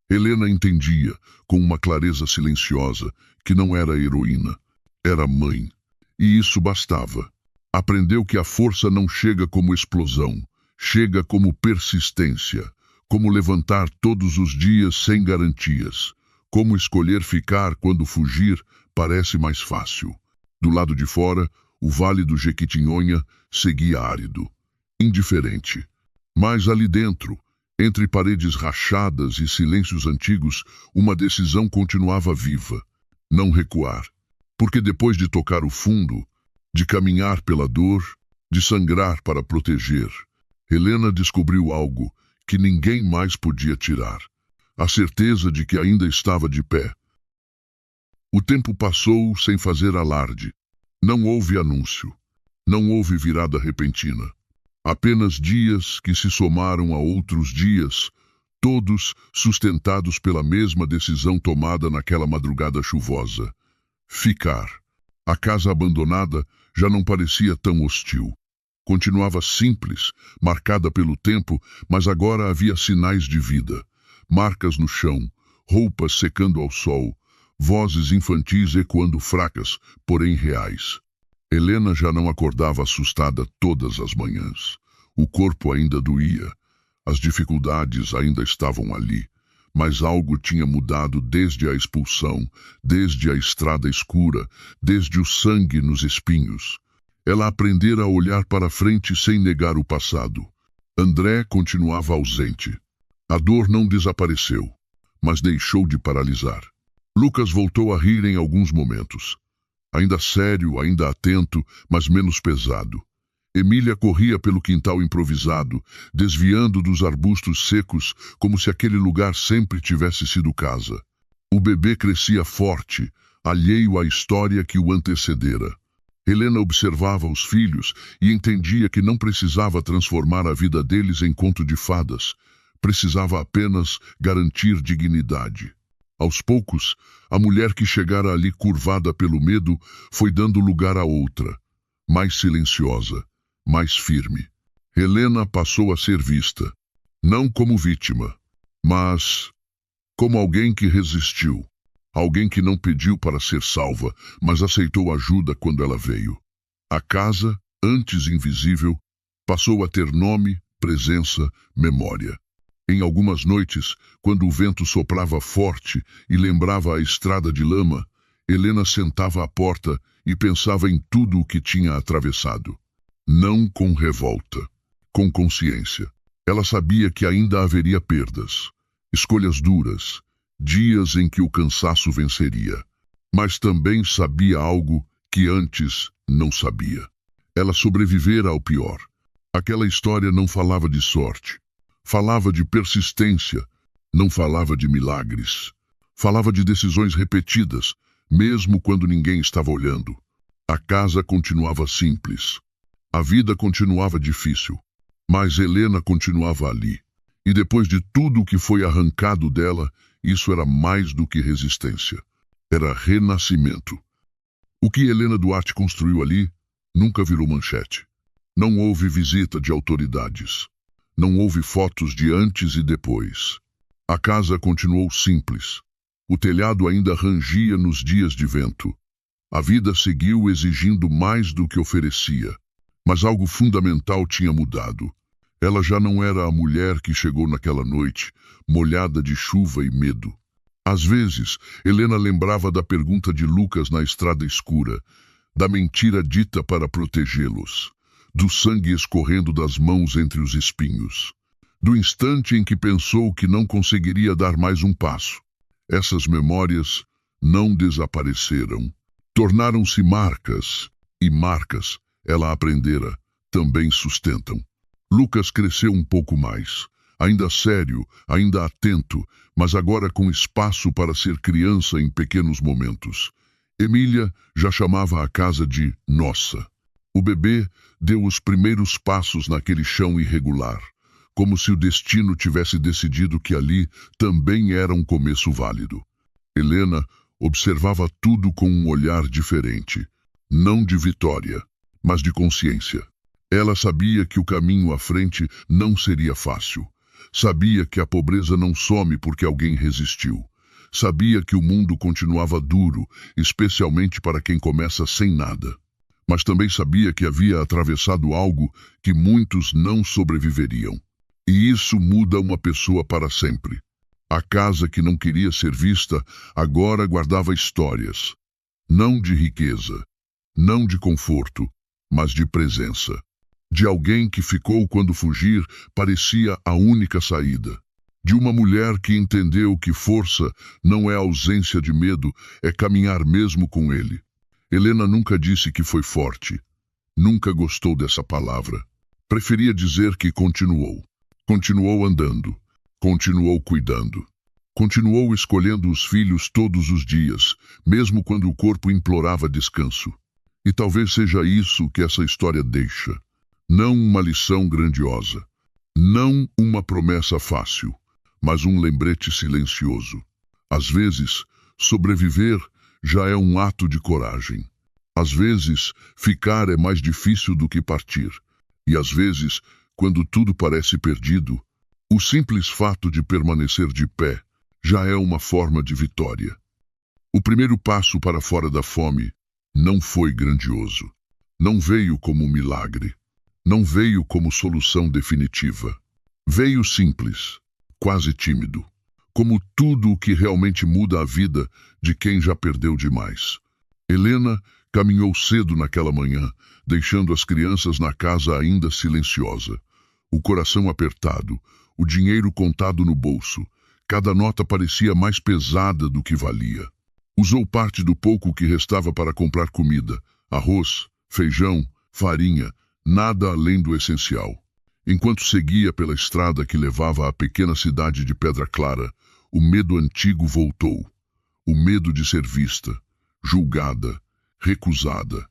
Helena entendia, com uma clareza silenciosa, que não era heroína, era mãe. E isso bastava. Aprendeu que a força não chega como explosão, chega como persistência, como levantar todos os dias sem garantias, como escolher ficar quando fugir parece mais fácil. Do lado de fora, o vale do Jequitinhonha seguia árido, indiferente. Mas ali dentro, entre paredes rachadas e silêncios antigos, uma decisão continuava viva: não recuar. Porque depois de tocar o fundo, de caminhar pela dor, de sangrar para proteger, Helena descobriu algo que ninguém mais podia tirar: a certeza de que ainda estava de pé. O tempo passou sem fazer alarde. Não houve anúncio. Não houve virada repentina. Apenas dias que se somaram a outros dias, todos sustentados pela mesma decisão tomada naquela madrugada chuvosa: ficar. A casa abandonada já não parecia tão hostil. Continuava simples, marcada pelo tempo, mas agora havia sinais de vida. Marcas no chão, roupas secando ao sol, vozes infantis ecoando fracas, porém reais. Helena já não acordava assustada todas as manhãs. O corpo ainda doía. As dificuldades ainda estavam ali. Mas algo tinha mudado desde a expulsão, desde a estrada escura, desde o sangue nos espinhos. Ela aprendera a olhar para frente sem negar o passado. André continuava ausente. A dor não desapareceu, mas deixou de paralisar. Lucas voltou a rir em alguns momentos. Ainda sério, ainda atento, mas menos pesado. Emília corria pelo quintal improvisado, desviando dos arbustos secos, como se aquele lugar sempre tivesse sido casa. O bebê crescia forte, alheio à história que o antecedera. Helena observava os filhos e entendia que não precisava transformar a vida deles em conto de fadas. Precisava apenas garantir dignidade. Aos poucos, a mulher que chegara ali curvada pelo medo foi dando lugar a outra, mais silenciosa, mais firme. Helena passou a ser vista, não como vítima, mas como alguém que resistiu. Alguém que não pediu para ser salva, mas aceitou ajuda quando ela veio. A casa, antes invisível, passou a ter nome, presença, memória. Em algumas noites, quando o vento soprava forte e lembrava a estrada de lama, Helena sentava à porta e pensava em tudo o que tinha atravessado. Não com revolta, com consciência. Ela sabia que ainda haveria perdas, escolhas duras, dias em que o cansaço venceria. Mas também sabia algo que antes não sabia. Ela sobrevivera ao pior. Aquela história não falava de sorte. Falava de persistência. Não falava de milagres. Falava de decisões repetidas, mesmo quando ninguém estava olhando. A casa continuava simples. A vida continuava difícil. Mas Helena continuava ali. E depois de tudo o que foi arrancado dela, isso era mais do que resistência. Era renascimento. O que Helena Duarte construiu ali nunca virou manchete. Não houve visita de autoridades. Não houve fotos de antes e depois. A casa continuou simples. O telhado ainda rangia nos dias de vento. A vida seguiu exigindo mais do que oferecia. Mas algo fundamental tinha mudado. Ela já não era a mulher que chegou naquela noite, molhada de chuva e medo. Às vezes, Helena lembrava da pergunta de Lucas na estrada escura, da mentira dita para protegê-los, do sangue escorrendo das mãos entre os espinhos, do instante em que pensou que não conseguiria dar mais um passo. Essas memórias não desapareceram. Tornaram-se marcas, e marcas, ela aprendera, também sustentam. Lucas cresceu um pouco mais, ainda sério, ainda atento, mas agora com espaço para ser criança em pequenos momentos. Emília já chamava a casa de nossa. O bebê deu os primeiros passos naquele chão irregular, como se o destino tivesse decidido que ali também era um começo válido. Helena observava tudo com um olhar diferente, não de vitória, mas de consciência. Ela sabia que o caminho à frente não seria fácil. Sabia que a pobreza não some porque alguém resistiu. Sabia que o mundo continuava duro, especialmente para quem começa sem nada. Mas também sabia que havia atravessado algo que muitos não sobreviveriam. E isso muda uma pessoa para sempre. A casa que não queria ser vista agora guardava histórias. Não de riqueza, não de conforto, mas de presença. De alguém que ficou quando fugir parecia a única saída. De uma mulher que entendeu que força não é ausência de medo, é caminhar mesmo com ele. Helena nunca disse que foi forte. Nunca gostou dessa palavra. Preferia dizer que continuou. Continuou andando. Continuou cuidando. Continuou escolhendo os filhos todos os dias, mesmo quando o corpo implorava descanso. E talvez seja isso que essa história deixa. Não uma lição grandiosa. Não uma promessa fácil, mas um lembrete silencioso. Às vezes, sobreviver já é um ato de coragem. Às vezes, ficar é mais difícil do que partir. E às vezes, quando tudo parece perdido, o simples fato de permanecer de pé já é uma forma de vitória. O primeiro passo para fora da fome não foi grandioso. Não veio como um milagre. Não veio como solução definitiva. Veio simples, quase tímido, como tudo o que realmente muda a vida de quem já perdeu demais. Helena caminhou cedo naquela manhã, deixando as crianças na casa ainda silenciosa. O coração apertado, o dinheiro contado no bolso. Cada nota parecia mais pesada do que valia. Usou parte do pouco que restava para comprar comida, arroz, feijão, farinha, nada além do essencial. Enquanto seguia pela estrada que levava à pequena cidade de Pedra Clara, o medo antigo voltou. O medo de ser vista, julgada, recusada.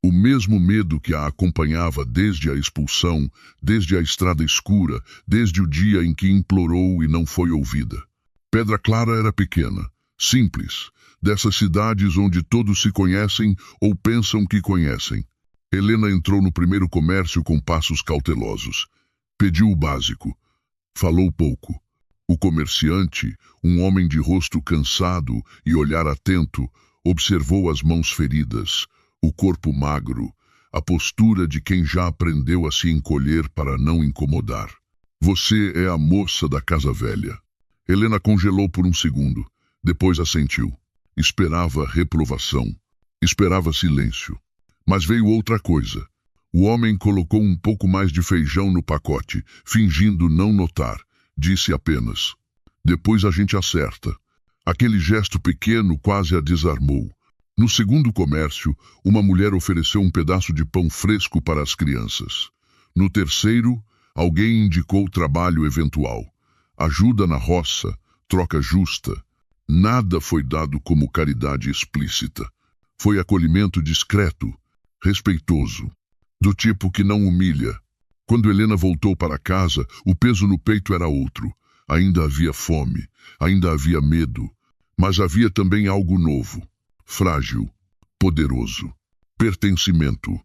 O mesmo medo que a acompanhava desde a expulsão, desde a estrada escura, desde o dia em que implorou e não foi ouvida. Pedra Clara era pequena, simples, dessas cidades onde todos se conhecem ou pensam que conhecem. Helena entrou no primeiro comércio com passos cautelosos. Pediu o básico. Falou pouco. O comerciante, um homem de rosto cansado e olhar atento, observou as mãos feridas, o corpo magro, a postura de quem já aprendeu a se encolher para não incomodar. Você é a moça da casa velha. Helena congelou por um segundo, depois assentiu. Esperava reprovação. Esperava silêncio. Mas veio outra coisa. O homem colocou um pouco mais de feijão no pacote, fingindo não notar. Disse apenas: "Depois a gente acerta." Aquele gesto pequeno quase a desarmou. No segundo comércio, uma mulher ofereceu um pedaço de pão fresco para as crianças. No terceiro, alguém indicou trabalho eventual. Ajuda na roça, troca justa. Nada foi dado como caridade explícita. Foi acolhimento discreto, respeitoso, do tipo que não humilha. Quando Helena voltou para casa, o peso no peito era outro. Ainda havia fome, ainda havia medo, mas havia também algo novo, frágil, poderoso, pertencimento.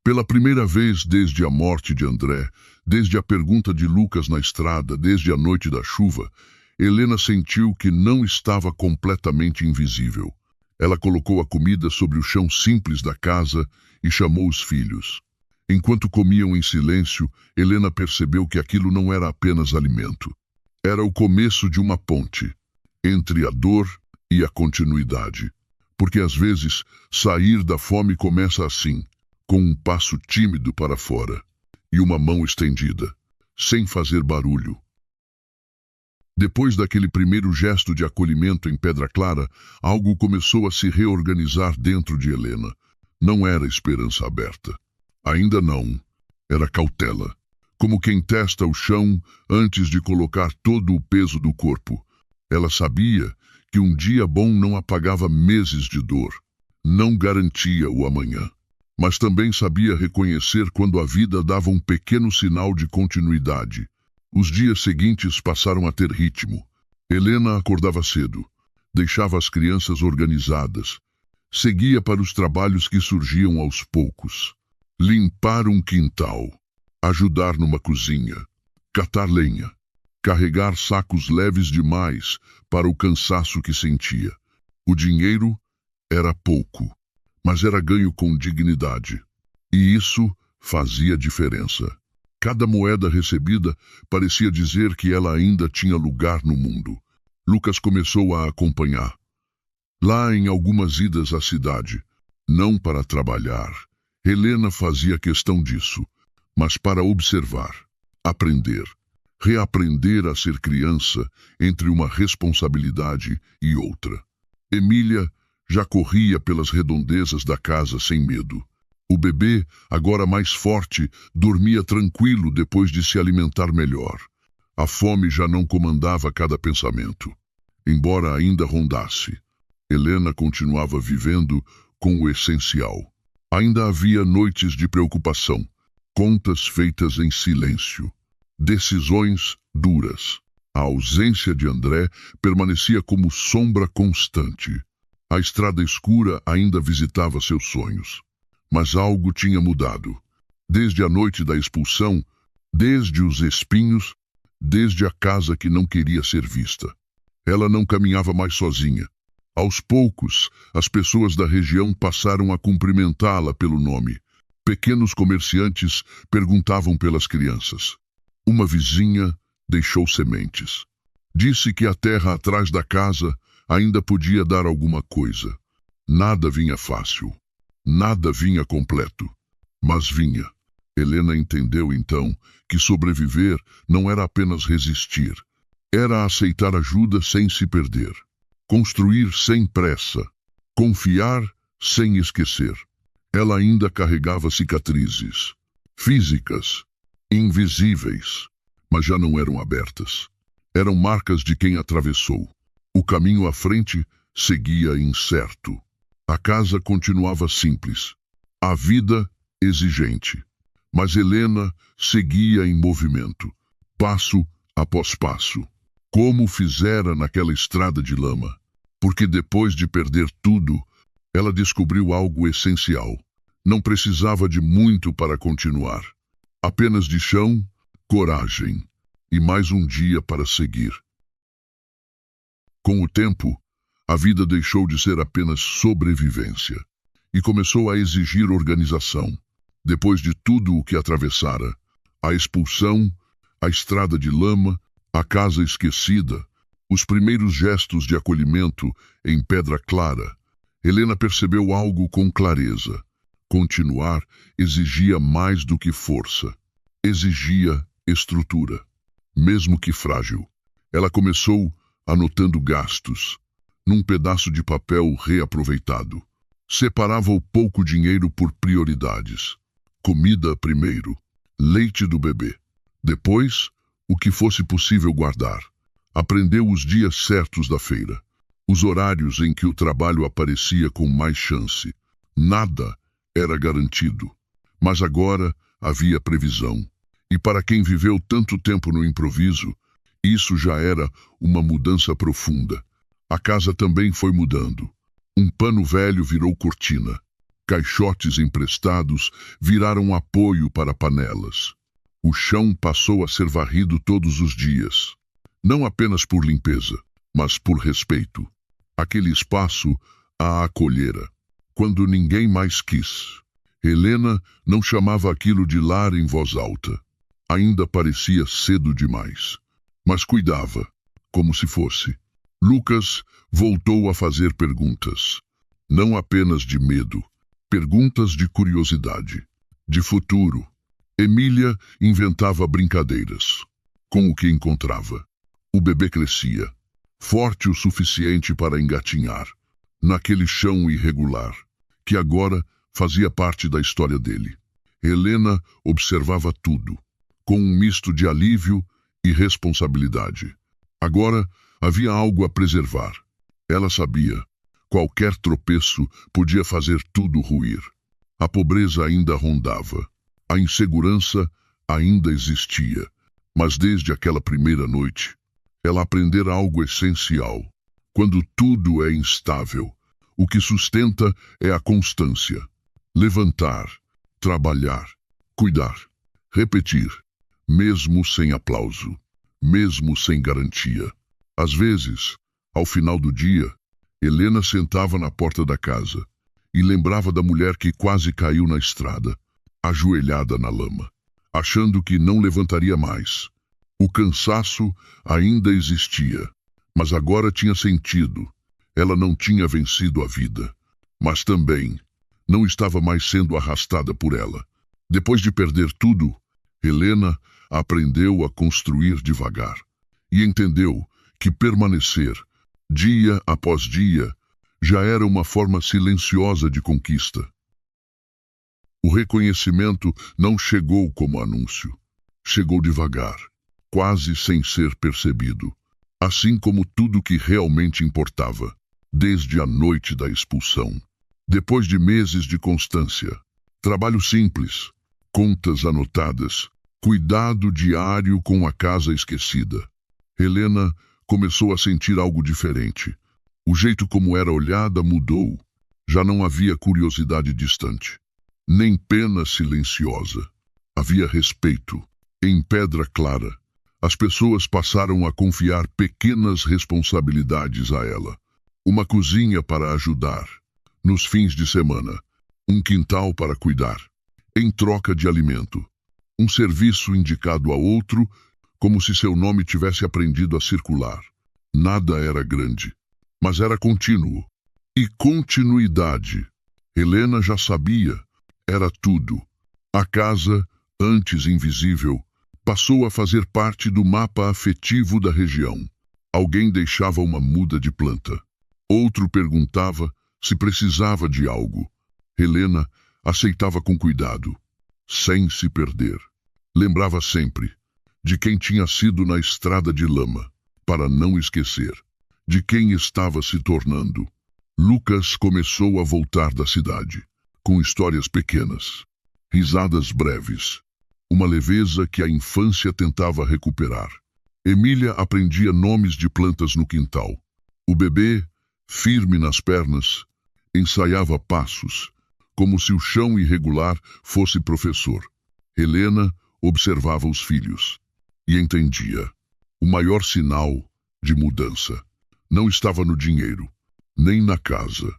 Pela primeira vez desde a morte de André, desde a pergunta de Lucas na estrada, desde a noite da chuva, Helena sentiu que não estava completamente invisível. Ela colocou a comida sobre o chão simples da casa e chamou os filhos. Enquanto comiam em silêncio, Helena percebeu que aquilo não era apenas alimento. Era o começo de uma ponte. entre a dor e a continuidade. Porque às vezes sair da fome começa assim, com um passo tímido para fora e uma mão estendida, sem fazer barulho. Depois daquele primeiro gesto de acolhimento em Pedra Clara, algo começou a se reorganizar dentro de Helena. Não era esperança aberta. Ainda não. Era cautela. Como quem testa o chão antes de colocar todo o peso do corpo. Ela sabia que um dia bom não apagava meses de dor. Não garantia o amanhã. Mas também sabia reconhecer quando a vida dava um pequeno sinal de continuidade. Os dias seguintes passaram a ter ritmo. Helena acordava cedo, deixava as crianças organizadas, seguia para os trabalhos que surgiam aos poucos. Limpar um quintal, ajudar numa cozinha, catar lenha, carregar sacos leves demais para o cansaço que sentia. O dinheiro era pouco, mas era ganho com dignidade. E isso fazia diferença. Cada moeda recebida parecia dizer que ela ainda tinha lugar no mundo. Lucas começou a acompanhar. Lá em algumas idas à cidade, não para trabalhar, Helena fazia questão disso, mas para observar, aprender, reaprender a ser criança entre uma responsabilidade e outra. Emília já corria pelas redondezas da casa sem medo. O bebê, agora mais forte, dormia tranquilo depois de se alimentar melhor. A fome já não comandava cada pensamento. Embora ainda rondasse, Helena continuava vivendo com o essencial. Ainda havia noites de preocupação, contas feitas em silêncio, decisões duras. A ausência de André permanecia como sombra constante. A estrada escura ainda visitava seus sonhos. Mas algo tinha mudado. Desde a noite da expulsão, desde os espinhos, desde a casa que não queria ser vista. Ela não caminhava mais sozinha. Aos poucos, as pessoas da região passaram a cumprimentá-la pelo nome. Pequenos comerciantes perguntavam pelas crianças. Uma vizinha deixou sementes. Disse que a terra atrás da casa ainda podia dar alguma coisa. Nada vinha fácil. Nada vinha completo, mas vinha. Helena entendeu então que sobreviver não era apenas resistir. Era aceitar ajuda sem se perder. Construir sem pressa. Confiar sem esquecer. Ela ainda carregava cicatrizes. Físicas. Invisíveis. Mas já não eram abertas. Eram marcas de quem atravessou. O caminho à frente seguia incerto. A casa continuava simples, a vida exigente, mas Helena seguia em movimento, passo após passo, como fizera naquela estrada de lama, porque depois de perder tudo, ela descobriu algo essencial. Não precisava de muito para continuar, apenas de chão, coragem e mais um dia para seguir. Com o tempo, a vida deixou de ser apenas sobrevivência e começou a exigir organização. Depois de tudo o que atravessara, a expulsão, a estrada de lama, a casa esquecida, os primeiros gestos de acolhimento em Pedra Clara, Helena percebeu algo com clareza. Continuar exigia mais do que força. Exigia estrutura, mesmo que frágil. Ela começou anotando gastos, num pedaço de papel reaproveitado. Separava o pouco dinheiro por prioridades. Comida primeiro, leite do bebê. Depois, o que fosse possível guardar. Aprendeu os dias certos da feira, os horários em que o trabalho aparecia com mais chance. Nada era garantido, mas agora havia previsão. E para quem viveu tanto tempo no improviso, isso já era uma mudança profunda. A casa também foi mudando. Um pano velho virou cortina. Caixotes emprestados viraram apoio para panelas. O chão passou a ser varrido todos os dias. Não apenas por limpeza, mas por respeito. Aquele espaço a acolhera. Quando ninguém mais quis. Helena não chamava aquilo de lar em voz alta. Ainda parecia cedo demais. Mas cuidava, como se fosse. Lucas voltou a fazer perguntas, não apenas de medo, perguntas de curiosidade, de futuro. Emília inventava brincadeiras, com o que encontrava. O bebê crescia, forte o suficiente para engatinhar, naquele chão irregular, que agora fazia parte da história dele. Helena observava tudo, com um misto de alívio e responsabilidade. Agora havia algo a preservar. Ela sabia. Qualquer tropeço podia fazer tudo ruir. A pobreza ainda rondava. A insegurança ainda existia. Mas desde aquela primeira noite, ela aprendera algo essencial. Quando tudo é instável, o que sustenta é a constância. Levantar, trabalhar, cuidar, repetir, mesmo sem aplauso, mesmo sem garantia. Às vezes, ao final do dia, Helena sentava na porta da casa e lembrava da mulher que quase caiu na estrada, ajoelhada na lama, achando que não levantaria mais. O cansaço ainda existia, mas agora tinha sentido. Ela não tinha vencido a vida, mas também não estava mais sendo arrastada por ela. Depois de perder tudo, Helena aprendeu a construir devagar e entendeu que permanecer, dia após dia, já era uma forma silenciosa de conquista. O reconhecimento não chegou como anúncio. Chegou devagar, quase sem ser percebido, assim como tudo que realmente importava, desde a noite da expulsão. Depois de meses de constância, trabalho simples, contas anotadas, cuidado diário com a casa esquecida, Helena começou a sentir algo diferente. O jeito como era olhada mudou. Já não havia curiosidade distante, nem pena silenciosa. Havia respeito. Em pedra clara, as pessoas passaram a confiar pequenas responsabilidades a ela. Uma cozinha para ajudar, nos fins de semana, um quintal para cuidar, em troca de alimento, um serviço indicado a outro, como se seu nome tivesse aprendido a circular. Nada era grande, mas era contínuo. E continuidade. Helena já sabia, era tudo. A casa, antes invisível, passou a fazer parte do mapa afetivo da região. Alguém deixava uma muda de planta. Outro perguntava se precisava de algo. Helena aceitava com cuidado, sem se perder. Lembrava sempre de quem tinha sido na estrada de lama, para não esquecer de quem estava se tornando. Lucas começou a voltar da cidade, com histórias pequenas, risadas breves, uma leveza que a infância tentava recuperar. Emília aprendia nomes de plantas no quintal. O bebê, firme nas pernas, ensaiava passos, como se o chão irregular fosse professor. Helena observava os filhos e entendia. O maior sinal de mudança não estava no dinheiro, nem na casa.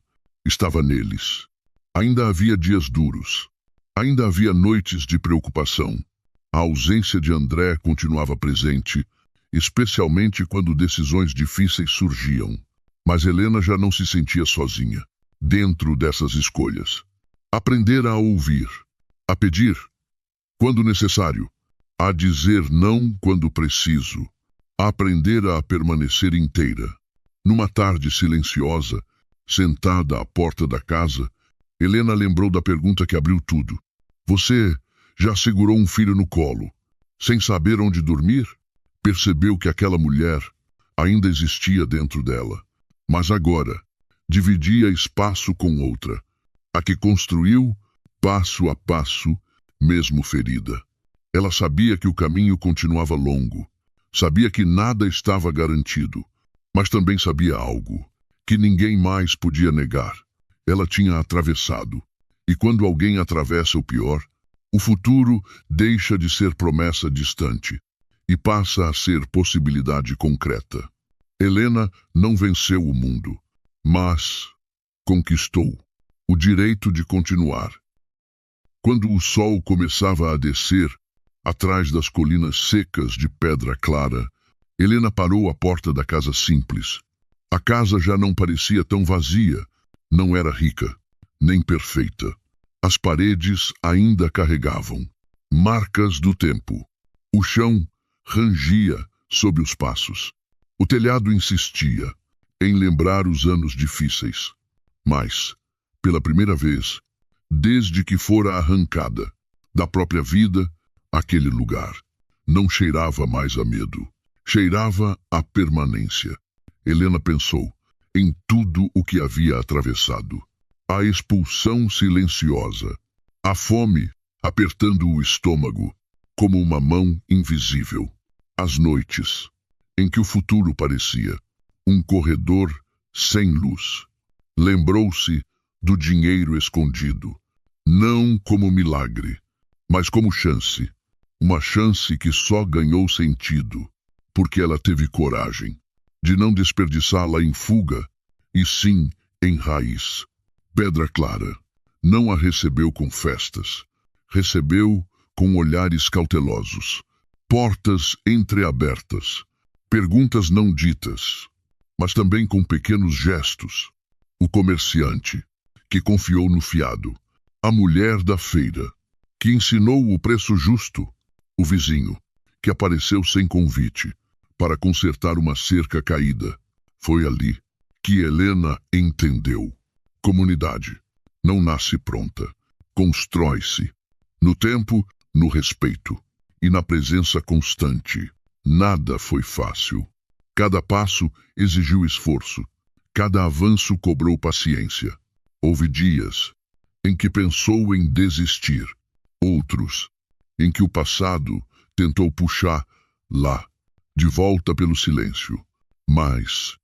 Estava neles. Ainda havia dias duros. Ainda havia noites de preocupação. A ausência de André continuava presente, especialmente quando decisões difíceis surgiam. Mas Helena já não se sentia sozinha, dentro dessas escolhas. Aprender a ouvir, a pedir, quando necessário, a dizer não quando preciso, a aprender a permanecer inteira. Numa tarde silenciosa, sentada à porta da casa, Helena lembrou da pergunta que abriu tudo. Você já segurou um filho no colo, sem saber onde dormir? Percebeu que aquela mulher ainda existia dentro dela, mas agora dividia espaço com outra, a que construiu passo a passo, mesmo ferida. Ela sabia que o caminho continuava longo, sabia que nada estava garantido, mas também sabia algo que ninguém mais podia negar. Ela tinha atravessado, e quando alguém atravessa o pior, o futuro deixa de ser promessa distante e passa a ser possibilidade concreta. Helena não venceu o mundo, mas conquistou o direito de continuar. Quando o sol começava a descer, atrás das colinas secas de pedra clara, Helena parou à porta da casa simples, A casa já não parecia tão vazia, não era rica, nem perfeita. As paredes ainda carregavam marcas do tempo. O chão rangia sob os passos. O telhado insistia em lembrar os anos difíceis. Mas, pela primeira vez, desde que fora arrancada da própria vida, aquele lugar não cheirava mais a medo. Cheirava a permanência. Helena pensou em tudo o que havia atravessado. A expulsão silenciosa, a fome apertando o estômago como uma mão invisível. As noites em que o futuro parecia um corredor sem luz. Lembrou-se do dinheiro escondido, não como milagre, mas como chance. Uma chance que só ganhou sentido porque ela teve coragem de não desperdiçá-la em fuga, e sim em raiz. Pedra Clara não a recebeu com festas. Recebeu com olhares cautelosos, portas entreabertas, perguntas não ditas, mas também com pequenos gestos. O comerciante, que confiou no fiado. A mulher da feira, que ensinou o preço justo. O vizinho, que apareceu sem convite para consertar uma cerca caída. Foi ali que Helena entendeu. Comunidade não nasce pronta, constrói-se. No tempo, no respeito e na presença constante. Nada foi fácil. Cada passo exigiu esforço. Cada avanço cobrou paciência. Houve dias em que pensou em desistir. Outros em que o passado tentou puxar lá, de volta pelo silêncio. Mas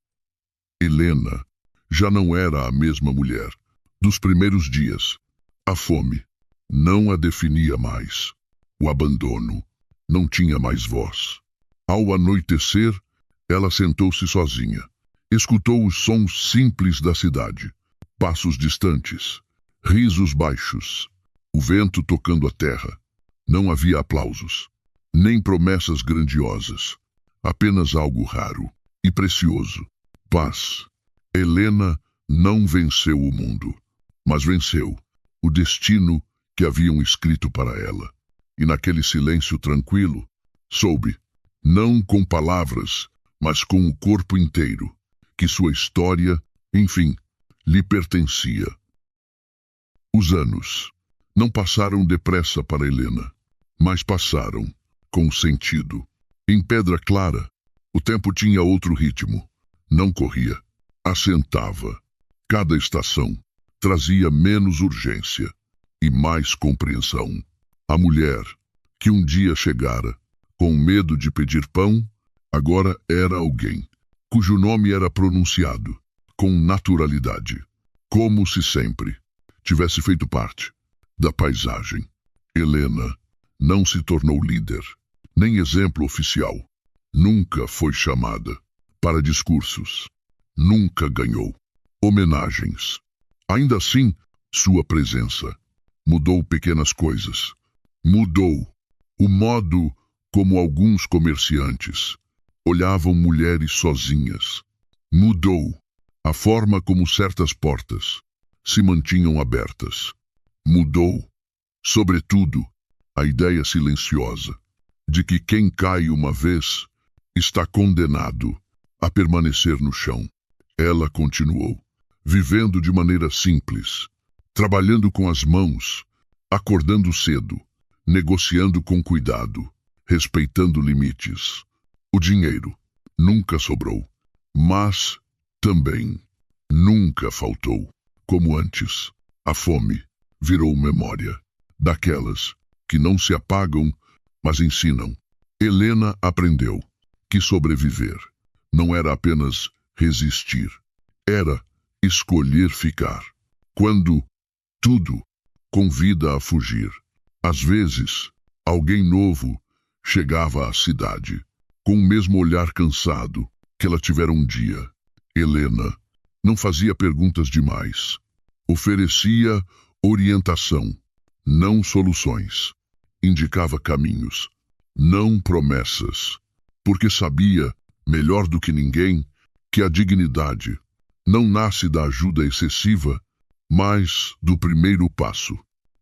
Helena já não era a mesma mulher dos primeiros dias. A fome não a definia mais. O abandono não tinha mais voz. Ao anoitecer, ela sentou-se sozinha. Escutou os sons simples da cidade. Passos distantes, risos baixos, o vento tocando a terra. Não havia aplausos, nem promessas grandiosas. Apenas algo raro e precioso. Paz. Helena não venceu o mundo, mas venceu o destino que haviam escrito para ela. E naquele silêncio tranquilo, soube, não com palavras, mas com o corpo inteiro, que sua história, enfim, lhe pertencia. Os anos não passaram depressa para Helena, mas passaram com sentido. Em Pedra Clara, o tempo tinha outro ritmo. Não corria, assentava. Cada estação trazia menos urgência e mais compreensão. A mulher, que um dia chegara, com medo de pedir pão, agora era alguém, cujo nome era pronunciado com naturalidade, como se sempre tivesse feito parte da paisagem. Helena não se tornou líder, nem exemplo oficial. Nunca foi chamada para discursos. Nunca ganhou homenagens. Ainda assim, sua presença mudou pequenas coisas. Mudou o modo como alguns comerciantes olhavam mulheres sozinhas. Mudou a forma como certas portas se mantinham abertas. Mudou, sobretudo, a ideia silenciosa de que quem cai uma vez está condenado a permanecer no chão. Ela continuou, vivendo de maneira simples, trabalhando com as mãos, acordando cedo, negociando com cuidado, respeitando limites. O dinheiro nunca sobrou, mas também nunca faltou. Como antes, a fome virou memória, daquelas que não se apagam, mas ensinam. Helena aprendeu que sobreviver não era apenas resistir, era escolher ficar. Quando tudo convida a fugir. Às vezes, alguém novo chegava à cidade, com o mesmo olhar cansado que ela tivera um dia. Helena não fazia perguntas demais. Oferecia orientação, não soluções. Indicava caminhos, não promessas, porque sabia, melhor do que ninguém, que a dignidade não nasce da ajuda excessiva, mas do primeiro passo,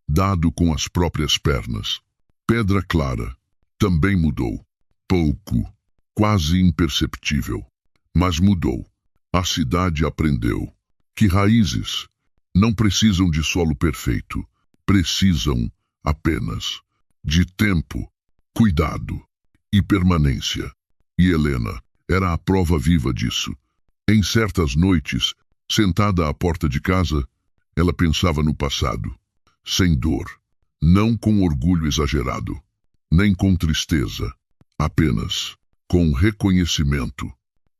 dado com as próprias pernas. Pedra Clara também mudou. Pouco, quase imperceptível, mas mudou. A cidade aprendeu que raízes não precisam de solo perfeito, precisam apenas de tempo, cuidado e permanência. E Helena era a prova viva disso. Em certas noites, sentada à porta de casa, ela pensava no passado, sem dor, não com orgulho exagerado, nem com tristeza, apenas com reconhecimento.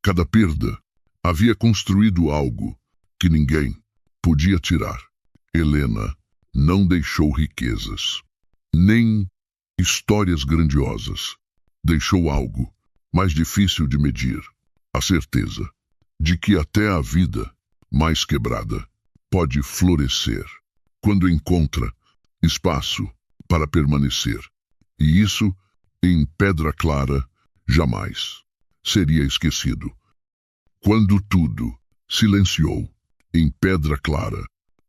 Cada perda havia construído algo que ninguém podia tirar. Helena não deixou riquezas, nem histórias grandiosas. Deixou algo mais difícil de medir, a certeza de que até a vida mais quebrada pode florescer quando encontra espaço para permanecer. E isso, em Pedra Clara, jamais seria esquecido. Quando tudo silenciou, em Pedra Clara,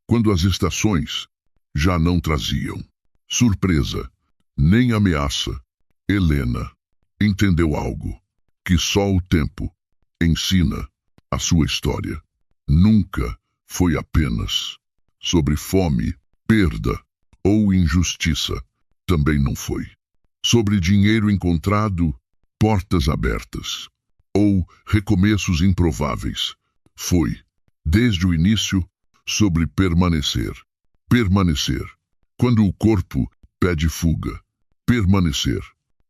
quando as estações já não traziam surpresa nem ameaça, Helena entendeu algo que só o tempo ensina. A sua história nunca foi apenas sobre fome, perda ou injustiça. Também não foi sobre dinheiro encontrado, portas abertas ou recomeços improváveis. Foi, desde o início, sobre permanecer. Permanecer quando o corpo pede fuga. Permanecer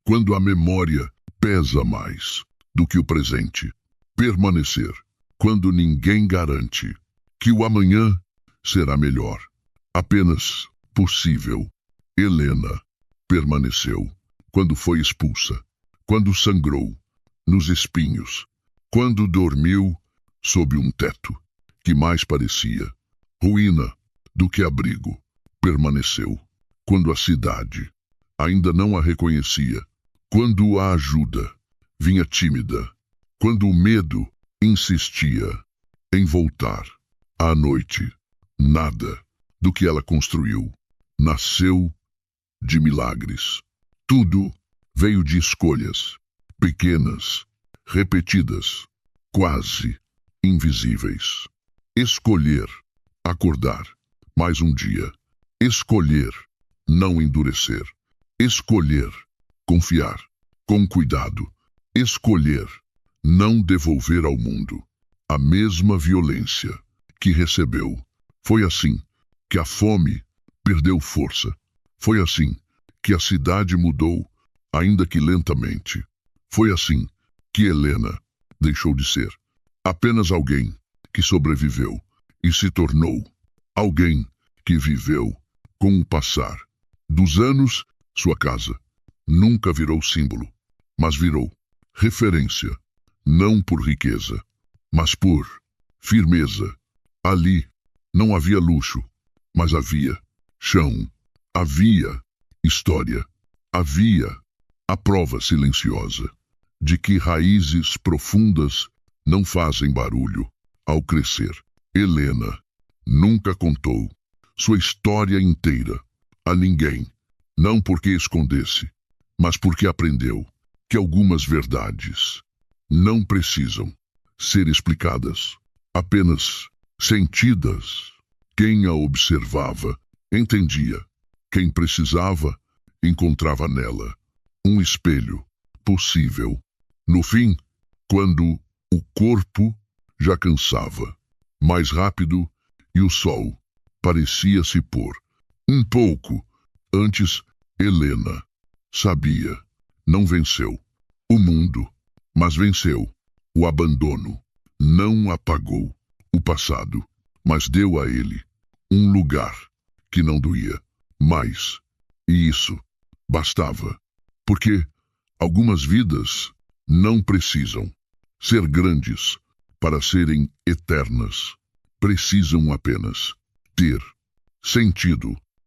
quando a memória pesa mais do que o presente. Permanecer quando ninguém garante que o amanhã será melhor, apenas possível. Helena permaneceu quando foi expulsa, quando sangrou nos espinhos, quando dormiu sob um teto que mais parecia ruína do que abrigo. Permaneceu quando a cidade ainda não a reconhecia, quando a ajuda vinha tímida, quando o medo insistia em voltar. À noite, nada do que ela construiu nasceu de milagres. Tudo veio de escolhas, pequenas, repetidas, quase invisíveis. Escolher acordar mais um dia. Escolher não endurecer. Escolher confiar com cuidado. Escolher não devolver ao mundo a mesma violência que recebeu. Foi assim que a fome perdeu força. Foi assim que a cidade mudou, ainda que lentamente. Foi assim que Helena deixou de ser apenas alguém que sobreviveu e se tornou alguém que viveu com o passar dos anos. Sua casa nunca virou símbolo, mas virou referência, não por riqueza, mas por firmeza. Ali não havia luxo, mas havia chão, havia história, havia a prova silenciosa de que raízes profundas não fazem barulho ao crescer. Helena nunca contou sua história inteira a ninguém, não porque escondesse, mas porque aprendeu que algumas verdades não precisam ser explicadas, apenas sentidas. Quem a observava entendia. Quem precisava encontrava nela um espelho possível. No fim, quando o corpo já cansava mais rápido e o sol parecia se pôr um pouco antes, Helena sabia. Não venceu o mundo, mas venceu o abandono. Não apagou o passado, mas deu a ele um lugar que não doía mais. E isso bastava, porque algumas vidas não precisam ser grandes para serem eternas. Precisam apenas ter sentido.